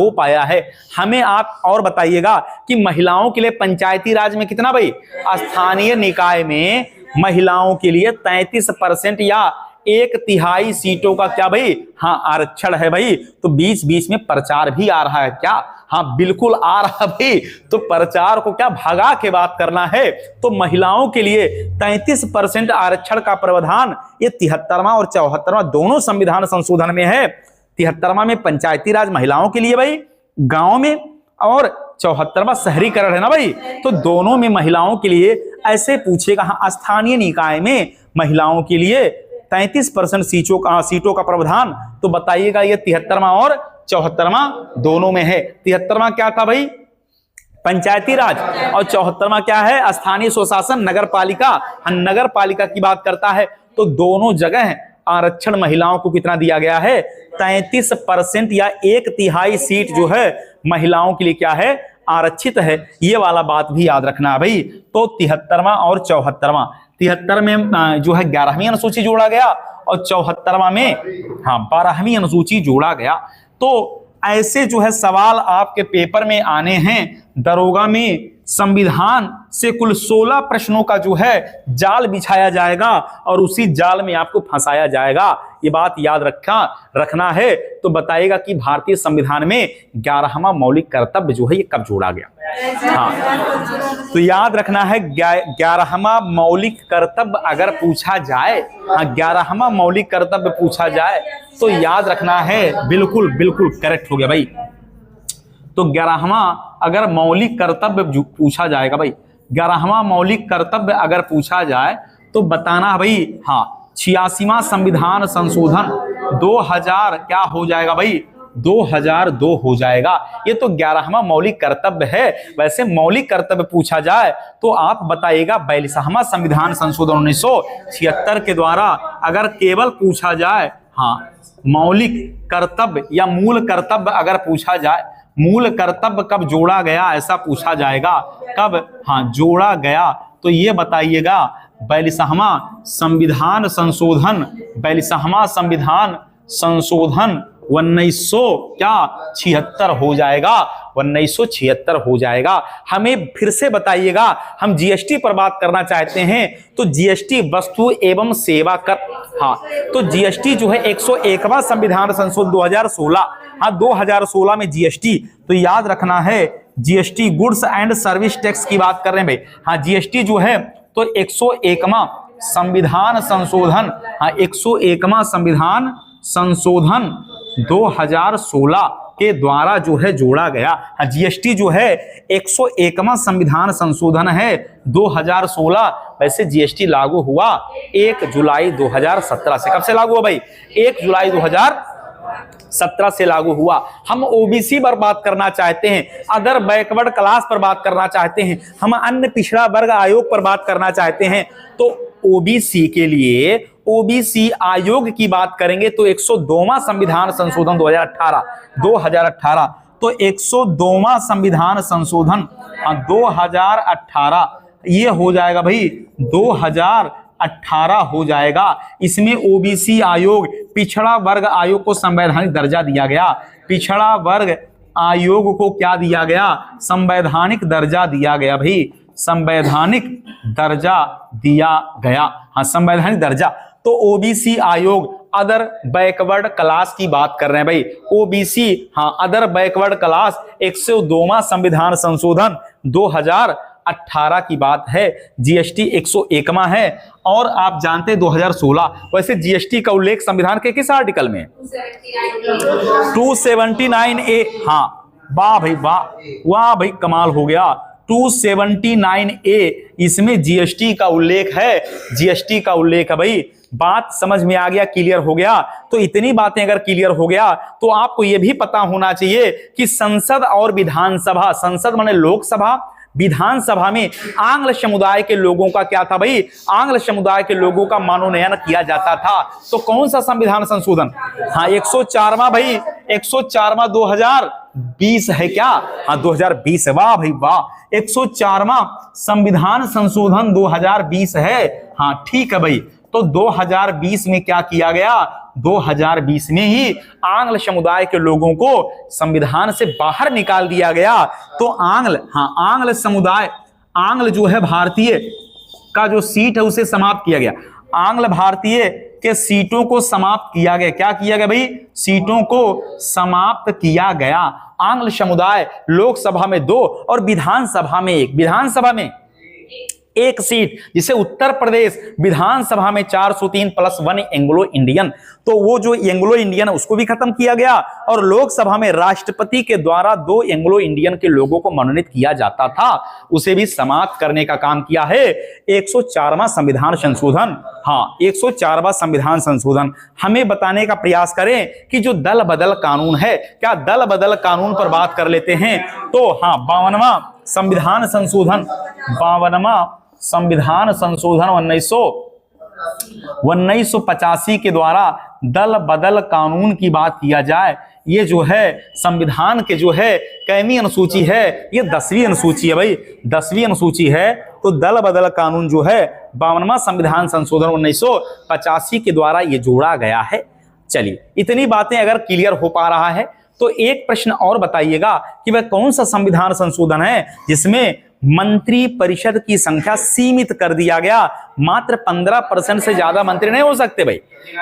पाया है। हमें आप और बताइएगा कि महिलाओं के लिए पंचायती राज में कितना भाई? स्थानीय निकाय में महिलाओं के लिए 33% या 1/3 सीटों का क्या भाई? हाँ, आरक्षण है भाई। तो बीच बीच में प्रचार भी आ रहा है क्या? हाँ, बिल्कुल आ रहा भाई। तो प्रचार को क्या भगा के बात करना है। तो महिलाओं के लिए 33% आरक्षण का प्रावधान ये 73वां और 74वां दोनों संविधान संशोधन में है। 73वां में पंचायती राज महिलाओं के लिए भाई गांव में, और 74वां शहरीकरण है ना भाई, तो दोनों में महिलाओं के लिए ऐसे पूछेगा। हाँ, स्थानीय निकाय में महिलाओं के लिए 33% सीटों का प्रावधान। तो बताइएगा ये 73वां और 74वां दोनों में है। 73वां क्या था भाई? पंचायती राज, और 74वां क्या है? स्थानीय स्वशासन, नगर पालिका। नगर पालिका की बात करता है। तो दोनों जगह आरक्षण महिलाओं को कितना दिया गया है? 33% या 1/3 सीट जो है महिलाओं के लिए क्या है? आरक्षित है। ये वाला बात भी याद रखना है भाई। तो 73वां और 74वां, 73 में जो है 11वीं अनुसूची जोड़ा गया, और 74वां में हाँ 12वीं अनुसूची जोड़ा गया। तो ऐसे जो है सवाल आपके पेपर में आने हैं। दरोगा में संविधान से कुल 16 प्रश्नों का जो है जाल बिछाया जाएगा और उसी जाल में आपको फंसाया जाएगा। ये बात याद रखना है। तो बताइएगा कि भारतीय संविधान में 11वां मौलिक कर्तव्य जो है ये कब जोड़ा गया। हाँ, तो याद रखना है 11वां मौलिक कर्तव्य अगर पूछा जाए, हाँ 11वां मौलिक कर्तव्य पूछा जाए तो याद रखना है, बिल्कुल बिल्कुल करेक्ट हो गया भाई। तो 11वां अगर मौलिक कर्तव्य पूछा जाएगा भाई, 11वां मौलिक कर्तव्य अगर पूछा जाए तो बताना भाई, हाँ 86वां संविधान संशोधन 2000 क्या हो जाएगा भाई, 2002 हो जाएगा। ये तो 11वां मौलिक कर्तव्य है। वैसे मौलिक कर्तव्य पूछा जाए तो आप बताइएगा 42वां संविधान संशोधन 1976 के द्वारा अगर केवल पूछा जाए, हाँ मौलिक कर्तव्य या मूल कर्तव्य अगर पूछा जाए, मूल कर्तव्य कब जोड़ा गया ऐसा पूछा जाएगा, कब हाँ जोड़ा गया, तो ये बताइएगा 42वां संविधान संशोधन, 42वां संविधान संशोधन 1976 हो जाएगा, 1976 हो जाएगा। हमें फिर से बताइएगा, हम जीएसटी पर बात करना चाहते हैं तो जीएसटी वस्तु एवं सेवा कर, हाँ तो जीएसटी जो है 101वां संविधान संशोधन 2016, हाँ 2016 में जीएसटी, तो याद रखना है GST goods and service tax की बात कर रहे हैं भाई। हाँ जीएसटी जो है तो 101वां संविधान संशोधन, हाँ 101वां संविधान संशोधन 2016 के द्वारा जो है जोड़ा गया। हाँ जीएसटी जो है 101वां संविधान संशोधन है 2016। वैसे जीएसटी लागू हुआ 1 जुलाई 2017 से। कब से लागू हुआ भाई, 1 जुलाई 2017 से लागू हुआ। हम ओबीसी पर बात करना चाहते हैं, अदर बैकवर्ड क्लास पर बात करना चाहते हैं, हम अन्य पिछड़ा वर्ग आयोग पर बात करना चाहते हैं, तो ओबीसी के लिए ओबीसी आयोग की बात करेंगे तो 102वां संविधान संशोधन 2018, तो 102वां संविधान संशोधन 2018 ये हो जाएगा भाई, 2018 हो जाएगा। इसमें ओबीसी आयोग, पिछड़ा वर्ग आयोग को संवैधानिक दर्जा दिया गया। पिछड़ा वर्ग आयोग को क्या दिया गया, संवैधानिक दर्जा दिया गया भाई, संवैधानिक दर्जा दिया गया। हाँ संवैधानिक दर्जा। तो ओबीसी आयोग अदर बैकवर्ड क्लास की बात कर रहे हैं भाई, ओबीसी हाँ अदर बैकवर्ड क्लास 102वां संविधान संशोधन 2018 की बात है। जीएसटी 101वां है और आप जानते हैं 2016। वैसे जीएसटी का उल्लेख संविधान के किस आर्टिकल में, 279A। हाँ वाह भाई वाह, वाह भाई कमाल हो गया, 279A इसमें जीएसटी का उल्लेख है, जीएसटी का उल्लेख है भाई। बात समझ में आ गया, क्लियर हो गया। तो इतनी बातें अगर क्लियर हो गया तो आपको यह भी पता होना चाहिए कि संसद और विधानसभा, संसद माने लोकसभा, विधानसभा में आंग्ल समुदाय के लोगों का क्या था भाई, आंग्ल समुदाय के लोगों का मनोनयन किया जाता था। तो कौन सा संविधान संशोधन, हाँ 104वां भाई, 104वां 2020 है क्या, हाँ 2020 है, वाह भाई वाह, 104वां संविधान संशोधन 2020 है। हाँ ठीक है भाई। तो 2020 में क्या किया गया, 2020 में ही आंग्ल समुदाय के लोगों को संविधान से बाहर निकाल दिया गया। तो आंग्ल, हाँ आंग्ल समुदाय, आंग्ल जो है भारतीय का जो सीट है उसे समाप्त किया गया। आंग्ल भारतीय के सीटों को समाप्त किया गया। क्या किया गया भाई, सीटों को समाप्त किया गया। आंग्ल समुदाय लोकसभा में 2 और विधानसभा में 1, विधानसभा में 1 सीट, जिसे उत्तर प्रदेश विधानसभा में 403+1 एंग्लो इंडियन, तो वो जो एंग्लो इंडियन है उसको भी खत्म किया गया। और लोकसभा में राष्ट्रपति के द्वारा 2 एंग्लो इंडियन के लोगों को मनोनीत किया जाता था, उसे भी समाप्त करने का काम किया है 104वां संविधान संशोधन। हाँ 104वां संविधान संशोधन। हमें बताने का प्रयास करें कि जो दल बदल कानून है, क्या दल बदल कानून पर बात कर लेते हैं। तो हाँ 52वां संविधान संशोधन, 52वां संविधान संशोधन 1985 के द्वारा दल बदल कानून की बात किया जाए, ये जो है संविधान के जो है कैमी अनुसूची है, ये 10वीं अनुसूची है भाई, 10वीं अनुसूची है। तो दल बदल कानून जो है 52वां संविधान संशोधन 1985 के द्वारा ये जोड़ा गया है। चलिए इतनी बातें अगर क्लियर हो पा रहा है तो एक प्रश्न और बताइएगा कि वह कौन सा संविधान संशोधन है जिसमें मंत्री परिषद की संख्या सीमित कर दिया गया, मात्र 15% से ज्यादा मंत्री नहीं हो सकते भाई।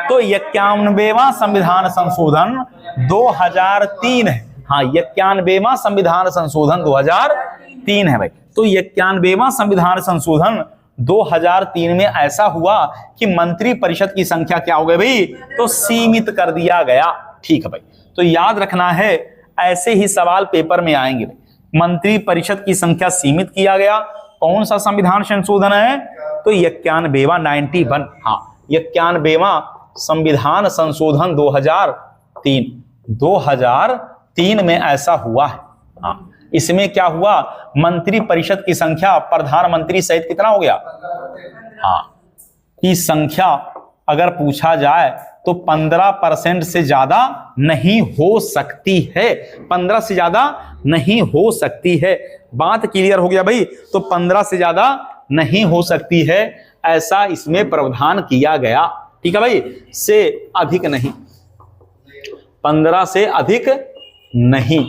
तो 91वां संविधान संशोधन 2003 है। हाँ, 91वां संविधान संशोधन 2003 है भाई। तो 91वां संविधान संशोधन 2003 में ऐसा हुआ कि मंत्री परिषद की संख्या क्या हो गई भाई, तो सीमित कर दिया गया। ठीक है भाई, तो याद रखना है, ऐसे ही सवाल पेपर में आएंगे। मंत्री परिषद की संख्या सीमित किया गया, कौन सा संविधान संशोधन है, तो 91वां 91। हाँ, 91वां संविधान संशोधन 2003 में ऐसा हुआ है। हाँ, इसमें क्या हुआ, मंत्री परिषद की संख्या प्रधानमंत्री सहित कितना हो गया, हाँ, की संख्या अगर पूछा जाए तो 15% से ज्यादा नहीं हो सकती है, 15 से ज्यादा नहीं हो सकती है। बात क्लियर हो गया भाई, तो 15 से ज्यादा नहीं हो सकती है, ऐसा इसमें प्रावधान किया गया। ठीक है भाई, से अधिक नहीं, 15 से अधिक नहीं।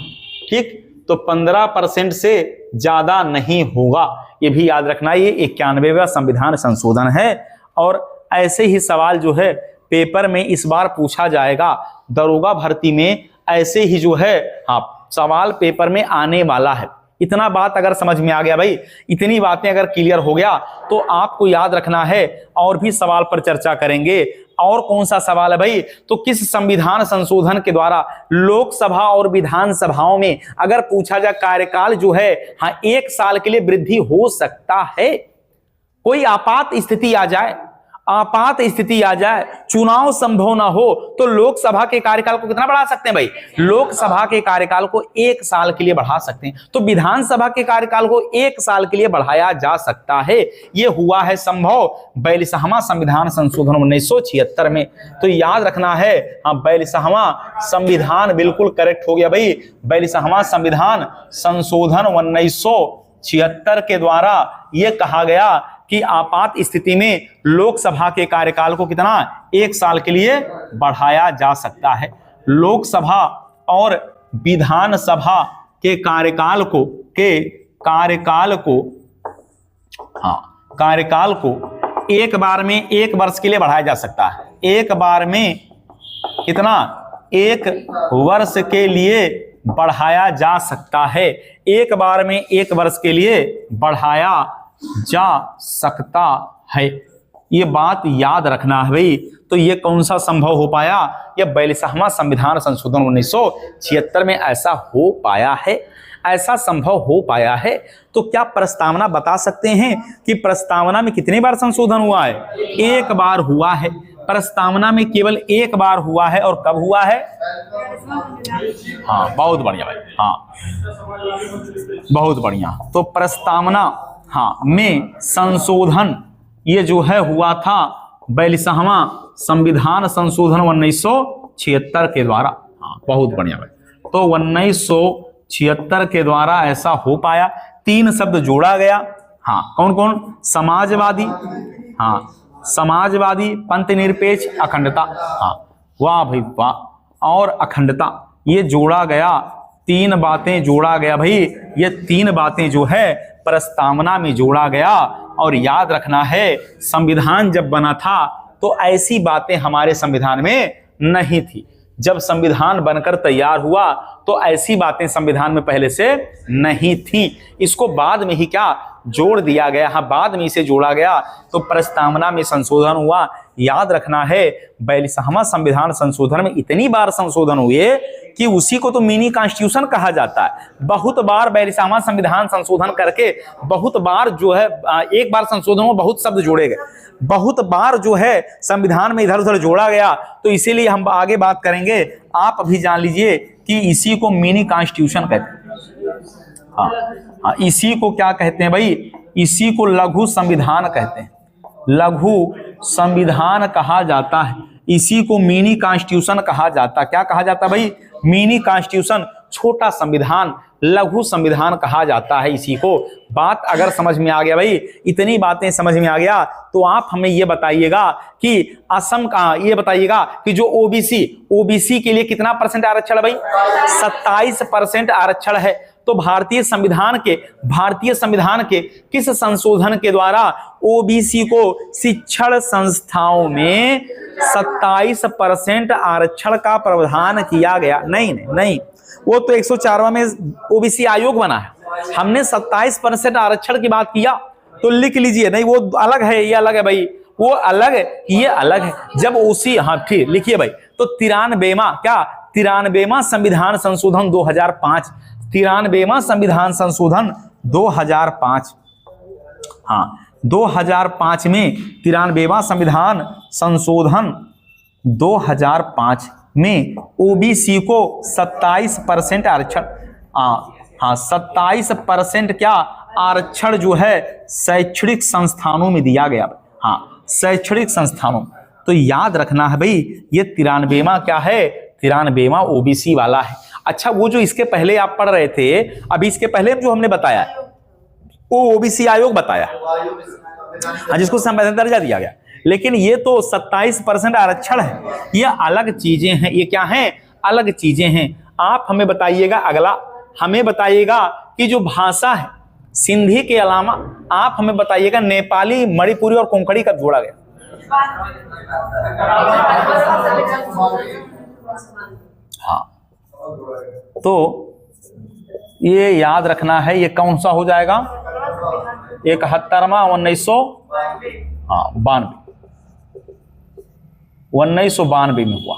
ठीक, तो 15% से ज्यादा नहीं होगा, ये भी याद रखना। ये 91वां संविधान संशोधन है। और ऐसे ही सवाल जो है पेपर में इस बार पूछा जाएगा, दरोगा भर्ती में ऐसे ही जो है, हाँ, सवाल पेपर में आने वाला है। इतना बात अगर समझ में आ गया भाई, इतनी बातें अगर क्लियर हो गया तो आपको याद रखना है। और भी सवाल पर चर्चा करेंगे। और कौन सा सवाल है भाई, तो किस संविधान संशोधन के द्वारा लोकसभा और विधानसभाओं में अगर पूछा जाए कार्यकाल जो है, हाँ, 1 साल के लिए वृद्धि हो सकता है। कोई आपात स्थिति आ जाए, चुनाव संभव ना हो, तो लोकसभा के कार्यकाल को कितना बढ़ा सकते हैं भाई, लोकसभा के कार्यकाल को 1 साल के लिए बढ़ा सकते हैं। तो विधानसभा के कार्यकाल को 1 साल के लिए बढ़ाया जा सकता है। यह हुआ है संभव 42वां संविधान संशोधन 1976 में। तो याद रखना है, हाँ, 42वां संविधान बिल्कुल करेक्ट हो गया भाई। 42वां संविधान संशोधन 1976 के द्वारा यह कहा गया कि आपात स्थिति में लोकसभा के कार्यकाल को कितना, 1 साल के लिए बढ़ाया जा सकता है। लोकसभा और विधानसभा के कार्यकाल को एक बार में 1 वर्ष के लिए बढ़ाया जा सकता है। एक बार में कितना, 1 वर्ष के लिए बढ़ाया जा सकता है। एक बार में 1 वर्ष के लिए बढ़ाया जा सकता है, ये बात याद रखना है भाई। तो ये कौन सा संभव हो पाया, यह 42वां संविधान संशोधन 1976 में ऐसा हो पाया है, ऐसा संभव हो पाया है। तो क्या प्रस्तावना बता सकते हैं कि प्रस्तावना में कितनी बार संशोधन हुआ है, 1 बार हुआ है। प्रस्तावना में केवल 1 बार हुआ है, और कब हुआ है, हाँ, बहुत बढ़िया भाई, हाँ, बहुत बढ़िया। तो प्रस्तावना, हाँ, में संशोधन ये जो है हुआ था 42वां संविधान संशोधन 1976 के द्वारा। हाँ, बहुत बढ़िया भाई। तो 1976 के द्वारा ऐसा हो पाया। 3 शब्द जोड़ा गया, हाँ, कौन कौन, समाजवादी, हाँ, समाजवादी, पंथ निरपेक्ष, अखंडता, हाँ, वाह भाई वाह, और अखंडता, ये जोड़ा गया। 3 बातें जोड़ा गया भाई, ये 3 बातें जो है प्रस्तावना में जोड़ा गया। और याद रखना है, संविधान जब बना था तो ऐसी बातें हमारे संविधान में नहीं थी। जब संविधान बनकर तैयार हुआ तो ऐसी बातें संविधान में पहले से नहीं थी। इसको बाद में ही क्या जोड़ दिया गया, हाँ, बाद में इसे जोड़ा गया, तो प्रस्तावना में संशोधन हुआ। याद रखना है, 42वां संविधान संशोधन में इतनी बार संशोधन हुए कि उसी को तो मिनी कॉन्स्टिट्यूशन कहा जाता है। बहुत बार 42वां संविधान संशोधन करके, बहुत बार जो है, एक बार संशोधन में बहुत शब्द जोड़े गए, बहुत बार जो है संविधान में इधर उधर जोड़ा गया। तो इसीलिए हम आगे बात करेंगे, आप अभी जान लीजिए कि इसी को मिनी कॉन्स्टिट्यूशन कहते हैं। हाँ, हाँ, इसी को क्या कहते हैं भाई, इसी को लघु संविधान कहते हैं, लघु संविधान कहा जाता है। इसी को मिनी कॉन्स्टिट्यूशन कहा जाता है। क्या कहा जाता है भाई, मिनी कॉन्स्टिट्यूशन। छोटा संविधान, लघु संविधान कहा जाता है इसी को। बात अगर समझ में आ गया भाई, इतनी बातें समझ में आ गया तो आप हमें ये बताइएगा कि असम का, ये बताइएगा कि जो ओबीसी के लिए कितना परसेंट आरक्षण है भाई? 27% आरक्षण है। तो भारतीय संविधान के किस संशोधन के द्वारा ओबीसी को शिक्षण संस्थाओं में 27% आरक्षण का प्रावधान किया गया? नहीं, वो तो 104वां में ओबीसी आयोग बना है, हमने 27% आरक्षण की बात किया। तो लिख लीजिए, नहीं वो अलग है, ये अलग है भाई, वो अलग है, ये अलग है। जब उसी, हाँ ठीक, लिखिए भाई। तो 93वां संविधान संशोधन 2005, 93वां संविधान संशोधन 2005, हाँ 2005 में 93वां संविधान संशोधन 2005 में ओबीसी को 27% आरक्षण, हाँ 27% क्या आरक्षण जो है शैक्षणिक संस्थानों में दिया गया। हाँ शैक्षणिक संस्थानों, तो याद रखना है भाई ये 93वां क्या है? 93वां ओबीसी वाला है। अच्छा, वो जो इसके पहले आप पढ़ रहे थे, अभी इसके पहले जो हमने बताया वो ओबीसी आयोग बताया, जिसको संवैधानिक दर्जा दिया गया। लेकिन ये तो 27% आरक्षण है, ये अलग चीजें हैं। ये क्या हैं? अलग चीजें हैं। आप हमें बताइएगा, अगला हमें बताइएगा कि जो भाषा है सिंधी के अलावा आप हमें बताइएगा नेपाली, मणिपुरी और कोंकणी कब जोड़ा गया? हाँ, तो ये याद रखना है, ये कौन सा हो जाएगा? 71वां 1992 में हुआ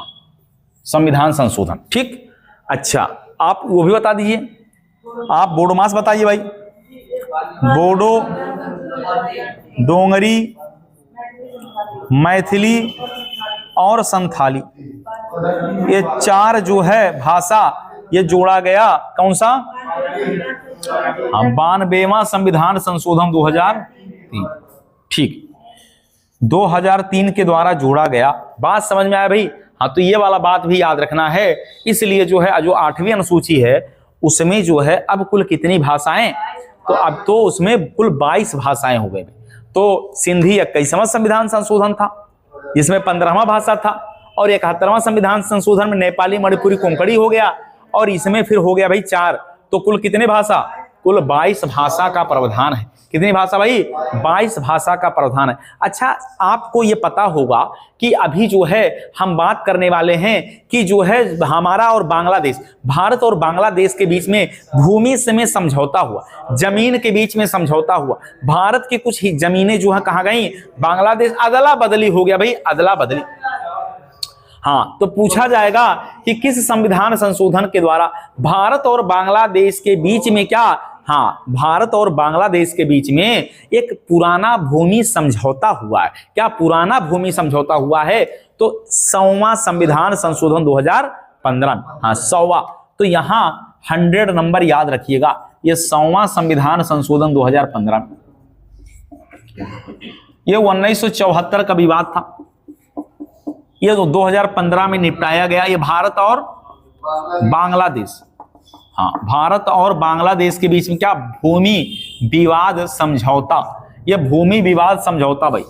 संविधान संशोधन। ठीक, अच्छा आप वो भी बता दीजिए। आप बोडो मास बताइए भाई। बोडो, डोंगरी, मैथिली और संथाली, ये 4 जो है भाषा ये जोड़ा गया कौन सा? 92वां संविधान संशोधन 2003। ठीक, 2003 के द्वारा जोड़ा गया। बात समझ में आया भाई? हाँ, तो ये वाला बात भी याद रखना है। इसलिए जो है, जो 8वीं अनुसूची है उसमें जो है अब कुल कितनी भाषाएं? तो अब तो उसमें कुल 22 भाषाएं हो गई। तो सिंधी 21वां संविधान संशोधन था जिसमें 15वां भाषा था, और 71वां संविधान संशोधन में नेपाली, मणिपुरी, कोंकणी हो गया, और इसमें फिर हो गया भाई 4। तो कुल कितने भाषा? कुल 22 भाषा का प्रावधान है। कितनी भाषा भाई? 22 भाषा का प्रावधान है। अच्छा, आपको ये पता होगा कि अभी जो है हम बात करने वाले हैं कि जो है हमारा और बांग्लादेश, भारत और बांग्लादेश के बीच में भूमि में समझौता हुआ, जमीन के बीच में समझौता हुआ। भारत की कुछ ही जमीनें जो है कहाँ गई? बांग्लादेश। अदला बदली हो गया भाई, अदला बदली। हाँ, तो पूछा जाएगा कि किस संविधान संशोधन के द्वारा भारत और बांग्लादेश के बीच में क्या? हाँ, भारत और बांग्लादेश के बीच में एक पुराना भूमि समझौता हुआ है। क्या पुराना भूमि समझौता हुआ है? तो 100वां संविधान संशोधन 2015। हाँ 100वां, तो यहाँ 100 नंबर याद रखिएगा, ये 100वां संविधान संशोधन 2015। ये 1974 का विवाद था, ये तो 2015 में निपटाया गया। ये भारत और बांग्लादेश, हाँ भारत और बांग्लादेश के बीच में क्या? भूमि विवाद समझौता। ये भूमि विवाद समझौता भाई,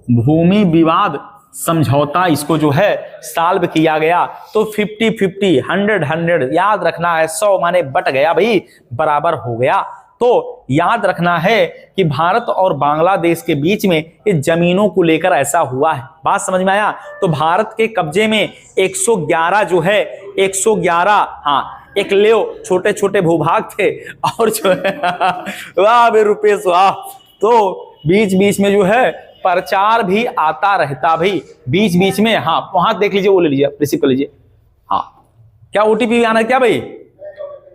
भूमि विवाद समझौता, इसको जो है सॉल्व किया गया। तो 50-50, 100-100 याद रखना है। 100 माने बट गया भाई, बराबर हो गया। तो याद रखना है कि भारत और बांग्लादेश के बीच में ये जमीनों को लेकर ऐसा हुआ है। बात समझ में आया? तो भारत के कब्जे में 111 जो है, 111, हाँ एक लेव छोटे छोटे भूभाग थे, और जो है वाह बे रुपेश वाह। तो बीच बीच में जो है प्रचार भी आता रहता भाई, बीच बीच में। हाँ वहां देख लीजिए, वो ले लीजिए, रिसीव कर लीजिए। हाँ क्या ओटीपी आना है क्या भाई?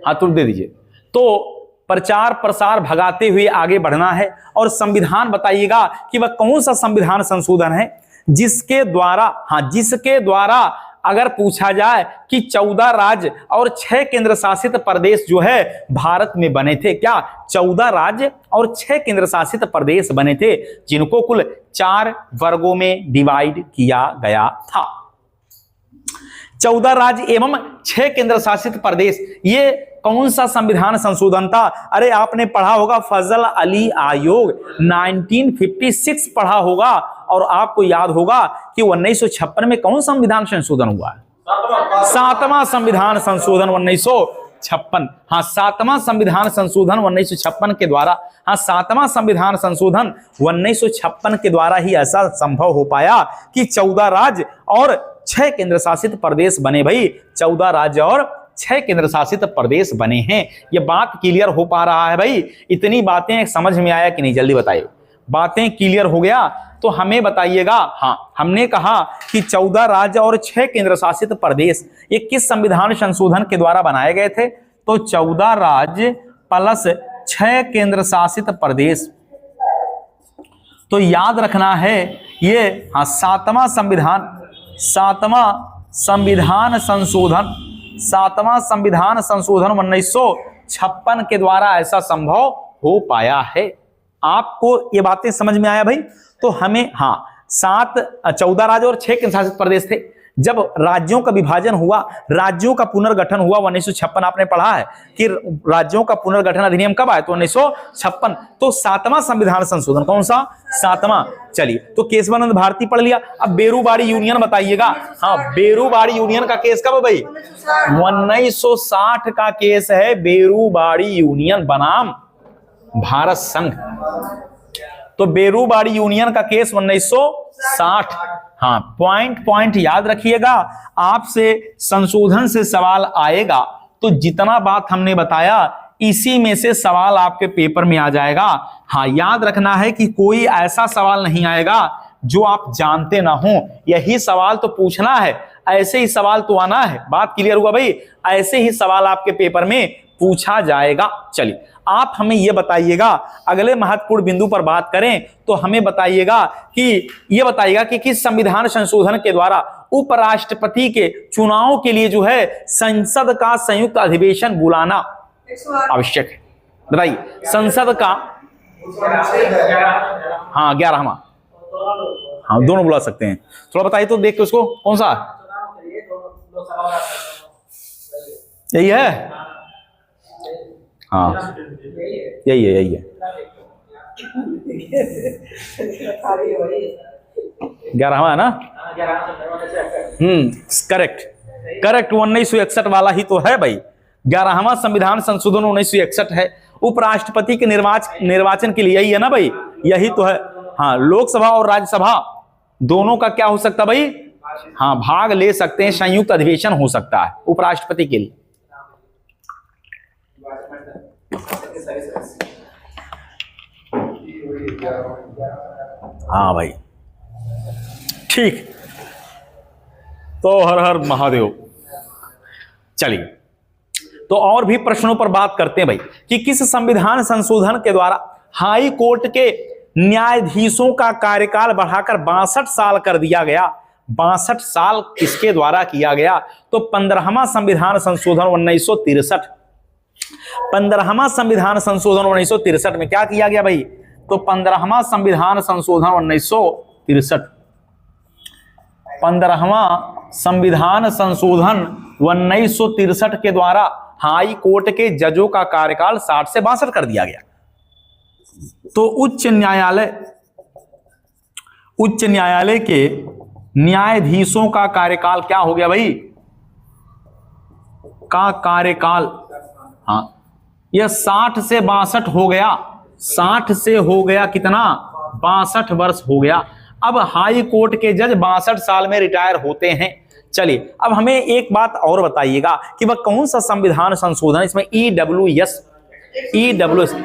हाँ तुरंत दे दीजिए। तो प्रचार प्रसार भगाते हुए आगे बढ़ना है। और संविधान बताइएगा कि वह कौन सा संविधान संशोधन है जिसके द्वारा, हाँ जिसके द्वारा अगर पूछा जाए कि 14 राज्य और 6 केंद्र शासित प्रदेश जो है भारत में बने थे। क्या? 14 राज्य और 6 केंद्र शासित प्रदेश बने थे, जिनको कुल 4 वर्गों में डिवाइड किया गया था। 14 राज्य एवं 6 केंद्र शासित प्रदेश, ये कौन सा संविधान संशोधन था? अरे आपने पढ़ा होगा फजल अली आयोग, 1956 पढ़ा होगा, और आपको याद होगा कि 1956 में कौन संविधान संशोधन हुआ है? 7वां संविधान संशोधन 1956। हाँ, 7वां संविधान संशोधन 1956 के द्वारा, हाँ 7वां संविधान संशोधन 1956 के द्वारा ही ऐसा संभव हो पाया कि 14 राज्य और 6 केंद्र शासित प्रदेश बने। भाई 14 राज्य और 6 केंद्र शासित प्रदेश बने हैं। ये बात क्लियर हो पा रहा है भाई? इतनी बातें समझ में आया कि नहीं? जल्दी बताइए। बातें क्लियर हो गया तो हमें बताइएगा। हाँ, हमने कहा कि 14 राज्य और 6 केंद्र शासित प्रदेश ये किस संविधान संशोधन के द्वारा बनाए गए थे? तो 14 राज्य प्लस 6 केंद्र शासित प्रदेश। तो याद रखना है ये, हाँ 7वां संविधान संशोधन 1956 के द्वारा ऐसा संभव हो पाया है। आपको ये बातें समझ में आया भाई? तो हमें, हाँ 14 राज्य और 6 केंद्र शासित प्रदेश थे। जब राज्यों का विभाजन हुआ, राज्यों का पुनर्गठन हुआ 1956, आपने पढ़ा है कि राज्यों का पुनर्गठन अधिनियम कब आया? तो 1956। तो 7वां संविधान संशोधन कौन सा? 7वां। चलिए, तो केशवानंद भारती पढ़ लिया। अब बेरूबाड़ी यूनियन बताइएगा। हाँ, बेरूबाड़ी यूनियन का केस कब है भाई? 1960 का केस है बेरूबाड़ी यूनियन बनाम भारत संघ। तो बेरूबाड़ी यूनियन का केस 1960। हाँ, पॉइंट याद रखिएगा। आपसे संशोधन से सवाल आएगा तो जितना बात हमने बताया इसी में से सवाल आपके पेपर में आ जाएगा। हाँ, याद रखना है कि कोई ऐसा सवाल नहीं आएगा जो आप जानते ना हो। यही सवाल तो पूछना है, ऐसे ही सवाल तो आना है। बात क्लियर हुआ भाई? ऐसे ही सवाल आपके पेपर में पूछा जाएगा। चलिए, आप हमें यह बताइएगा, अगले महत्वपूर्ण बिंदु पर बात करें तो हमें बताइएगा कि यह बताइएगा कि किस संविधान संशोधन के द्वारा उपराष्ट्रपति के चुनाव के लिए जो है संसद का संयुक्त अधिवेशन बुलाना आवश्यक है? बताइए। संसद का, हाँ 11वां, हाँ दोनों बुला सकते हैं। थोड़ा बताइए तो देख के उसको, कौन सा? यही है? हाँ यही है। 11वां है ना? करेक्ट 1961 वाला ही तो है भाई। 11वां संविधान संशोधन 1961 है। उपराष्ट्रपति के निर्वाचन के लिए यही है ना भाई? यही तो है। हाँ, लोकसभा और राज्यसभा दोनों का क्या हो सकता भाई? हाँ, भाग ले सकते हैं, संयुक्त अधिवेशन हो सकता है उपराष्ट्रपति के लिए। हाँ भाई, ठीक। तो हर हर महादेव। चलिए, तो और भी प्रश्नों पर बात करते हैं भाई कि किस संविधान संशोधन के द्वारा हाई कोर्ट के न्यायाधीशों का कार्यकाल बढ़ाकर 62 साल कर दिया गया? 62 साल किसके द्वारा किया गया? तो 15वां संविधान संशोधन 1963। 15वां संविधान संशोधन 1963 में क्या किया गया भाई? तो 15वां संविधान संशोधन 1963, 15वां संविधान संशोधन 1963 के द्वारा हाई कोर्ट के जजों का कार्यकाल 60 से 62 कर दिया गया। तो उच्च न्यायालय के न्यायाधीशों का कार्यकाल क्या हो गया भाई? का कार्यकाल, हाँ, यह 60 से 62 हो गया। 60 से हो गया कितना? 62 वर्ष हो गया। अब हाई कोर्ट के जज 62 साल में रिटायर होते हैं। चलिए, अब हमें एक बात और बताइएगा कि वह कौन सा संविधान संशोधन, इसमें ईडब्ल्यूएस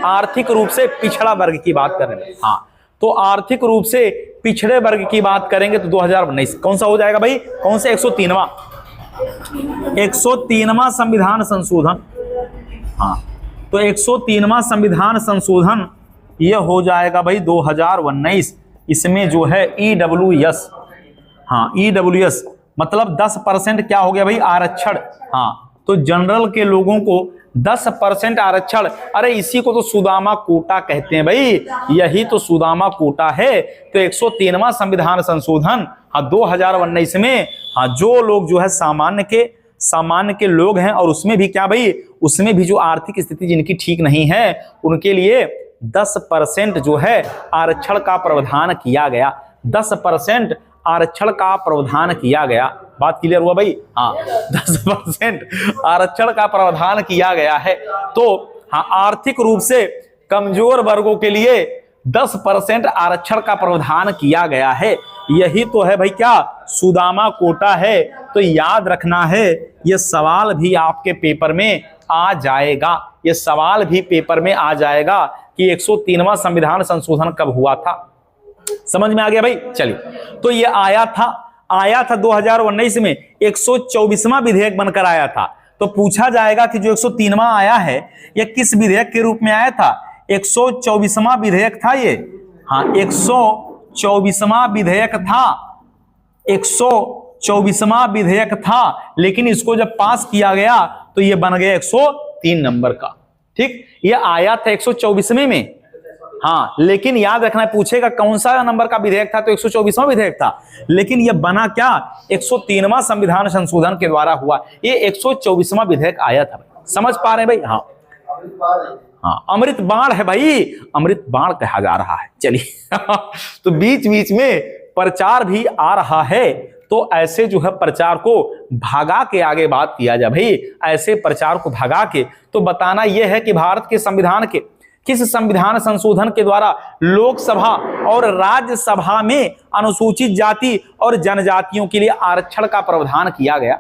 आर्थिक रूप से पिछड़ा वर्ग की बात करेंगे। हाँ, तो आर्थिक रूप से पिछड़े वर्ग की बात करेंगे तो 2019 कौन सा हो जाएगा भाई? कौन से? 103वां संविधान संशोधन। हाँ, तो 103वां संविधान संशोधन यह हो जाएगा भाई 2019। इसमें जो है ईडब्ल्यूएस, हाँ ईडब्ल्यूएस मतलब 10% क्या हो गया भाई? आरक्षण। हाँ, तो जनरल के लोगों को 10% आरक्षण। अरे इसी को तो सुदामा कोटा कहते हैं भाई, यही तो सुदामा कोटा है। तो 103वां संविधान संशोधन 2019 में जो लोग जो है सामान्य के लोग हैं, और उसमें भी क्या भाई, उसमें भी जो आर्थिक स्थिति जिनकी ठीक नहीं है उनके लिए 10% जो है आरक्षण का प्रावधान किया गया। 10% आरक्षण का प्रावधान किया गया। बात क्लियर हुआ भाई? हाँ, 10% आरक्षण का प्रावधान किया गया है। तो हाँ, आर्थिक रूप से कमजोर वर्गों के लिए 10% आरक्षण का प्रावधान किया गया है। यही तो है भाई क्या, सुदामा कोटा है। तो याद रखना है, यह सवाल भी आपके पेपर में आ जाएगा। यह सवाल भी पेपर में आ जाएगा कि 103वां संविधान संशोधन कब हुआ था। समझ में आ गया भाई? चलिए, तो ये आया था 2019 में 124वां विधेयक बनकर आया था। तो पूछा जाएगा कि जो 103वां आया है यह किस विधेयक के रूप में आया था? 124वां विधेयक था ये। हाँ, 124वां विधेयक था, 124वां विधेयक था। लेकिन इसको जब पास किया गया तो ये बन गया 103 नंबर का। ठीक, ये आया था 124वें में। हाँ, लेकिन याद रखना, पूछेगा कौन सा नंबर का विधेयक था, तो 124वां विधेयक था। लेकिन यह बना क्या, 103वां संविधान संशोधन के द्वारा हुआ। ये 124वां विधेयक आया था। समझ पा रहे हैं भाई? हाँ हाँ, अमृत बाण है भाई, अमृत बाण कहा जा रहा है। चलिए तो बीच बीच में प्रचार भी आ रहा है। तो ऐसे जो है प्रचार को भगा के आगे बात किया जाए भाई, ऐसे प्रचार को भगा के तो बताना यह है कि भारत के संविधान के किस संविधान संशोधन के द्वारा लोकसभा और राज्यसभा में अनुसूचित जाति और जनजातियों के लिए आरक्षण का प्रावधान किया गया।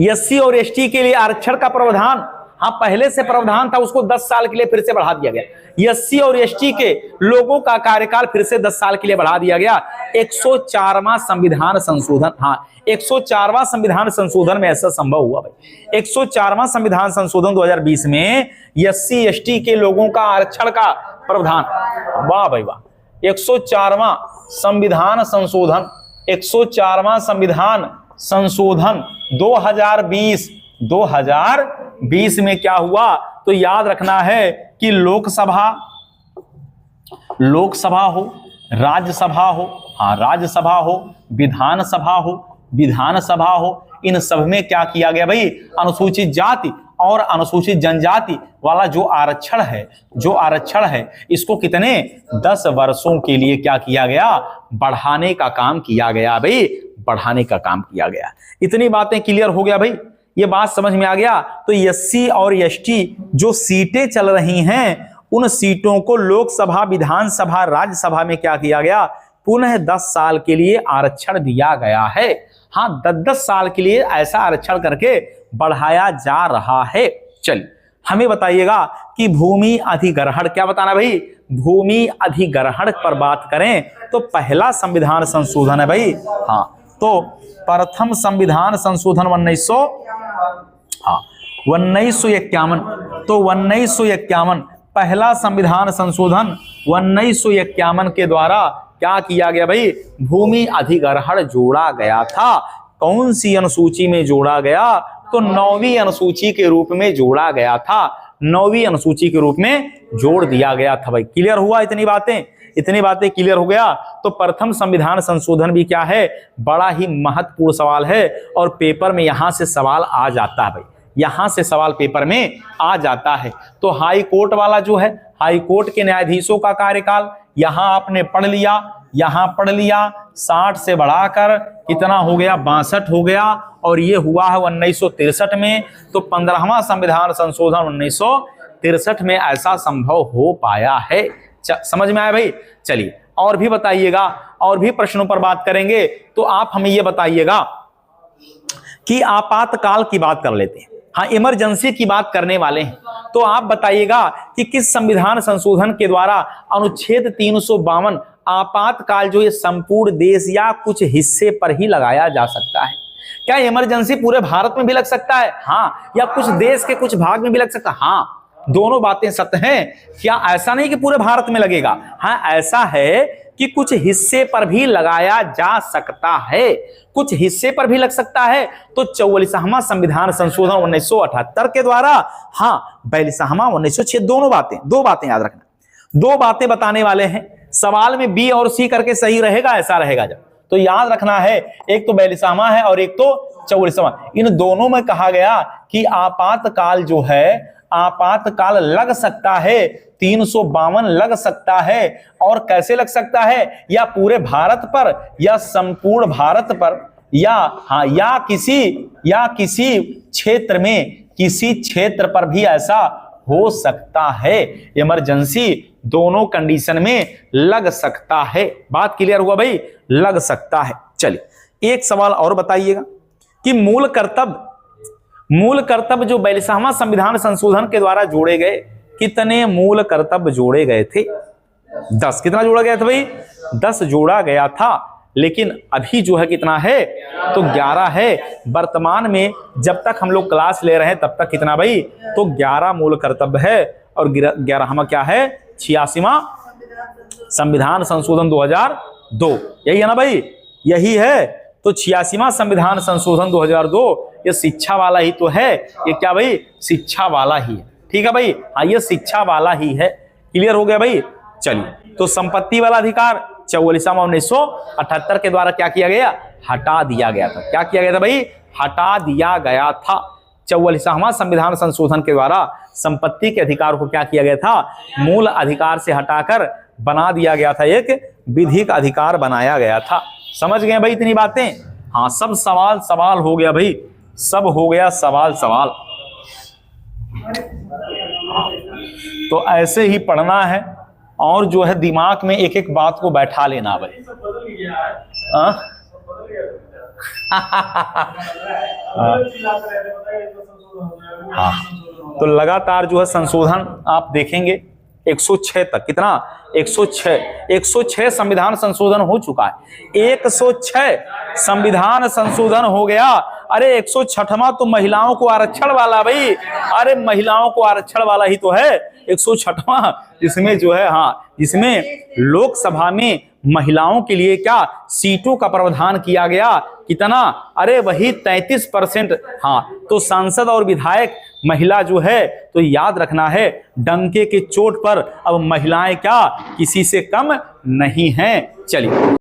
एससी और एसटी के लिए आरक्षण का प्रावधान, हाँ पहले से प्रावधान था, उसको 10 साल के लिए फिर से बढ़ा दिया गया। एससी और एसटी के लोगों का कार्यकाल फिर से 10 साल के लिए बढ़ा दिया गया। 104वां संविधान संशोधन, हाँ 104वां संविधान संशोधन में ऐसा संभव हुआ भाई। 104वां संविधान संशोधन 2020 में एससी एसटी के लोगों का आरक्षण का प्रावधान, वाह भाई वाह। 104वां संविधान संशोधन, 104वां संविधान संशोधन 2020 में क्या हुआ, तो याद रखना है कि लोकसभा हो, राज्यसभा हो, हाँ राज्यसभा हो, विधानसभा हो, इन सब में क्या किया गया भाई, अनुसूचित जाति और अनुसूचित जनजाति वाला जो आरक्षण है इसको कितने 10 वर्षों के लिए क्या किया गया, बढ़ाने का काम किया गया भाई, बढ़ाने का काम किया गया। इतनी बातें क्लियर हो गया भाई, ये बात समझ में आ गया। तो एससी और एसटी जो सीटें चल रही हैं उन सीटों को लोकसभा, विधानसभा, राज्यसभा में क्या किया गया, पुनः 10 साल के लिए आरक्षण दिया गया है। हाँ, 10 साल के लिए ऐसा आरक्षण करके बढ़ाया जा रहा है। चलिए हमें बताइएगा कि भूमि अधिग्रहण, क्या बताना भाई, भूमि अधिग्रहण पर बात करें तो पहला संविधान संशोधन है भाई। हाँ, तो प्रथम संविधान संशोधन 1951, तो 1951 पहला संविधान संशोधन 1951 के द्वारा क्या किया गया भाई, भूमि अधिग्रहण जोड़ा गया था। कौन सी अनुसूची में जोड़ा गया, तो 9वीं अनुसूची के रूप में जोड़ा गया था, 9वीं अनुसूची के रूप में जोड़ दिया गया था भाई। क्लियर हुआ? इतनी बातें क्लियर हो गया। तो प्रथम संविधान संशोधन भी क्या है, बड़ा ही महत्वपूर्ण सवाल है और पेपर में यहां से सवाल आ जाता है भाई, यहां से सवाल पेपर में आ जाता है। तो हाई कोर्ट वाला जो है, हाई कोर्ट के न्यायाधीशों का कार्यकाल यहां आपने पढ़ लिया, 60 से बढ़ाकर कितना हो गया, 62 हो गया, और ये हुआ है 1963 में। तो 15वां संविधान संशोधन 1963 में ऐसा संभव हो पाया है। समझ में आया भाई? चलिए और भी बताइएगा, और भी प्रश्नों पर बात करेंगे। तो आप हमें ये बताइएगा कि आपातकाल की बात कर लेते हैं, हाँ इमरजेंसी की बात करने वाले हैं। तो आप बताइएगा कि किस संविधान संशोधन के द्वारा अनुच्छेद 352 आपातकाल जो ये संपूर्ण देश या कुछ हिस्से पर ही लगाया जा सकता है। क्या इमरजेंसी पूरे भारत में भी लग सकता है? हाँ, या कुछ देश के कुछ भाग में भी लग सकता है? हाँ, दोनों बातें सत्य हैं। क्या ऐसा नहीं कि पूरे भारत में लगेगा? हाँ, ऐसा है कि कुछ हिस्से पर भी लगाया जा सकता है, कुछ हिस्से पर भी लग सकता है। तो 44वां संविधान संशोधन 1978 के द्वारा, हाँ 42वां 1906, दो बातें याद रखना, दो बातें बताने वाले हैं। सवाल में बी और सी करके सही रहेगा, ऐसा रहेगा जब, तो याद रखना है, एक तो 42वां है और एक तो 44वां। इन दोनों में कहा गया कि आपातकाल जो है, आपातकाल लग सकता है, 352 लग सकता है। और कैसे लग सकता है, या पूरे भारत पर, या संपूर्ण भारत पर, या किसी क्षेत्र में, किसी क्षेत्र पर भी ऐसा हो सकता है। इमरजेंसी दोनों कंडीशन में लग सकता है। बात क्लियर हुआ भाई, लग सकता है। चलिए एक सवाल और बताइएगा कि मूल कर्तव्य जो 42वां संविधान संशोधन के द्वारा जोड़े गए, कितने मूल कर्तव्य जोड़े गए थे? 10। कितना जोड़ा गया था भाई? 10 जोड़ा गया था। लेकिन अभी जो है कितना है, तो 11 है। वर्तमान में जब तक हम लोग क्लास ले रहे हैं तब तक कितना भाई, तो 11 मूल कर्तव्य है। और 11वां क्या है? 86वां संविधान संशोधन 2002, यही है ना भाई, यही है। तो 86वां संविधान संशोधन 2002 ये शिक्षा वाला ही तो है। ये क्या भाई? शिक्षा वाला ही है। ठीक है भाई, हाँ ये शिक्षा वाला ही है। क्लियर हो गया भाई? चलिए, तो संपत्ति वाला अधिकार 44वां 1978 के द्वारा क्या किया गया? हटा दिया गया था। क्या किया गया था भाई? हटा दिया गया था। 44वां संविधान संशोधन के द्वारा संपत्ति के अधिकार को क्या किया गया था? मूल अधिकार से हटाकर बना दिया गया था, एक विधिक अधिकार बनाया गया था। समझ गए भाई इतनी बातें? हाँ, सब सवाल हो गया भाई, सब हो गया सवाल। तो ऐसे ही पढ़ना है और जो है दिमाग में एक एक बात को बैठा लेना भाई। हाँ, तो लगातार जो है संशोधन आप देखेंगे 106 तक। कितना? 106 संविधान संशोधन हो चुका है। 106 संविधान संशोधन हो गया। अरे 106वां तो महिलाओं को आरक्षण वाला भाई, अरे महिलाओं को आरक्षण वाला ही तो है 106वां, जिसमें जो है, हाँ, जिसमें लोकसभा में महिलाओं के लिए क्या सीटों का प्रावधान किया गया। कितना? अरे वही 33%। हाँ, तो सांसद और विधायक महिला जो है, तो याद रखना है डंके के चोट पर अब महिलाएं क्या किसी से कम नहीं हैं। चलिए।